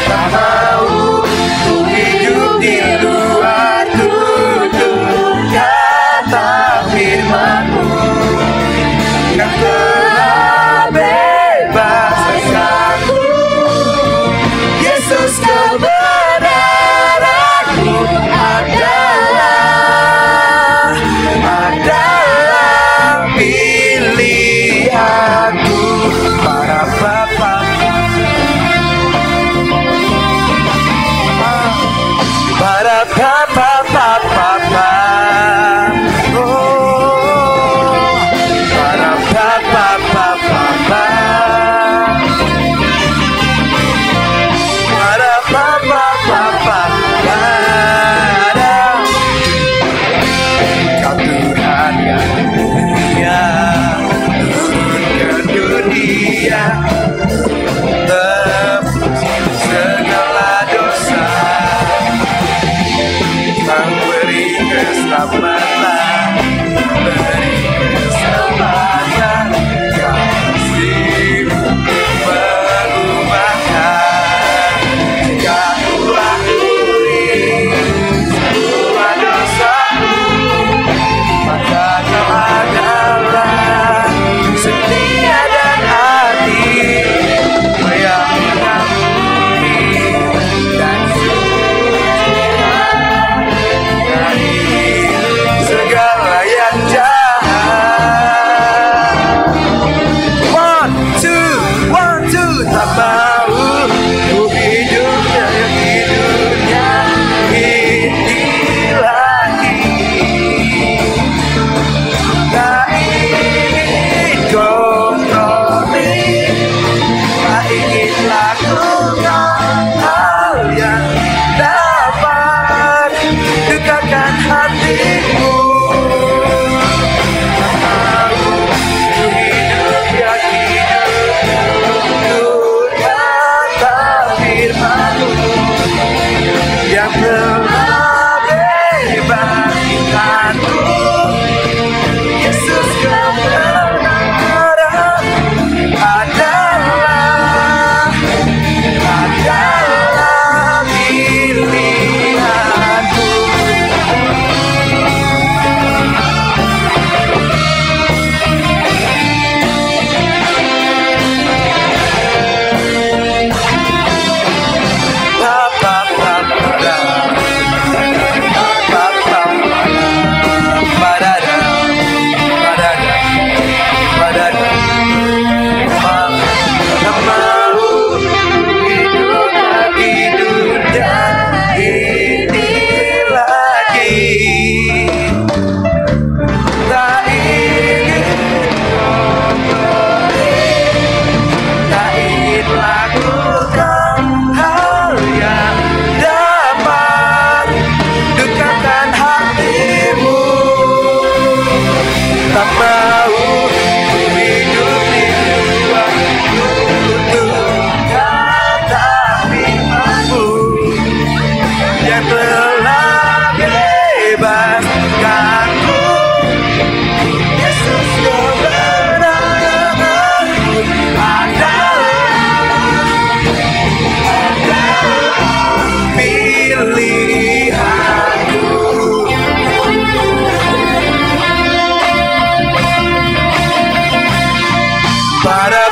B: Tak mau ku hidup di luar tutur kata firman-Mu yang telah bebaskanku. Yesus, kebenaran-Mu adalah pilihanku. Para bapa, para bapa, oh, para bapa, para bapa, Kau Tuhan yang mulia, turun ke dunia, tebus segala dosa, memberi keselamatan, beri keselamatan. Kasih-Mu mengubahkan, jika Ku akui semua dosa-Mu, maka Kau adalah setia dan adil, yang mengampuni dan suci dari segala yang jahat. One, two, tak mau ku hidupnya di dunia ini lagi. Tak ingin kompromi, tak ingin lakukan hal yang dapat dekatkan hatimu. Tak mau ku hidup yang hidup kata firman-Mu yang telah bebaskanku. Yesus, kebenaran adalah pilihanku. Para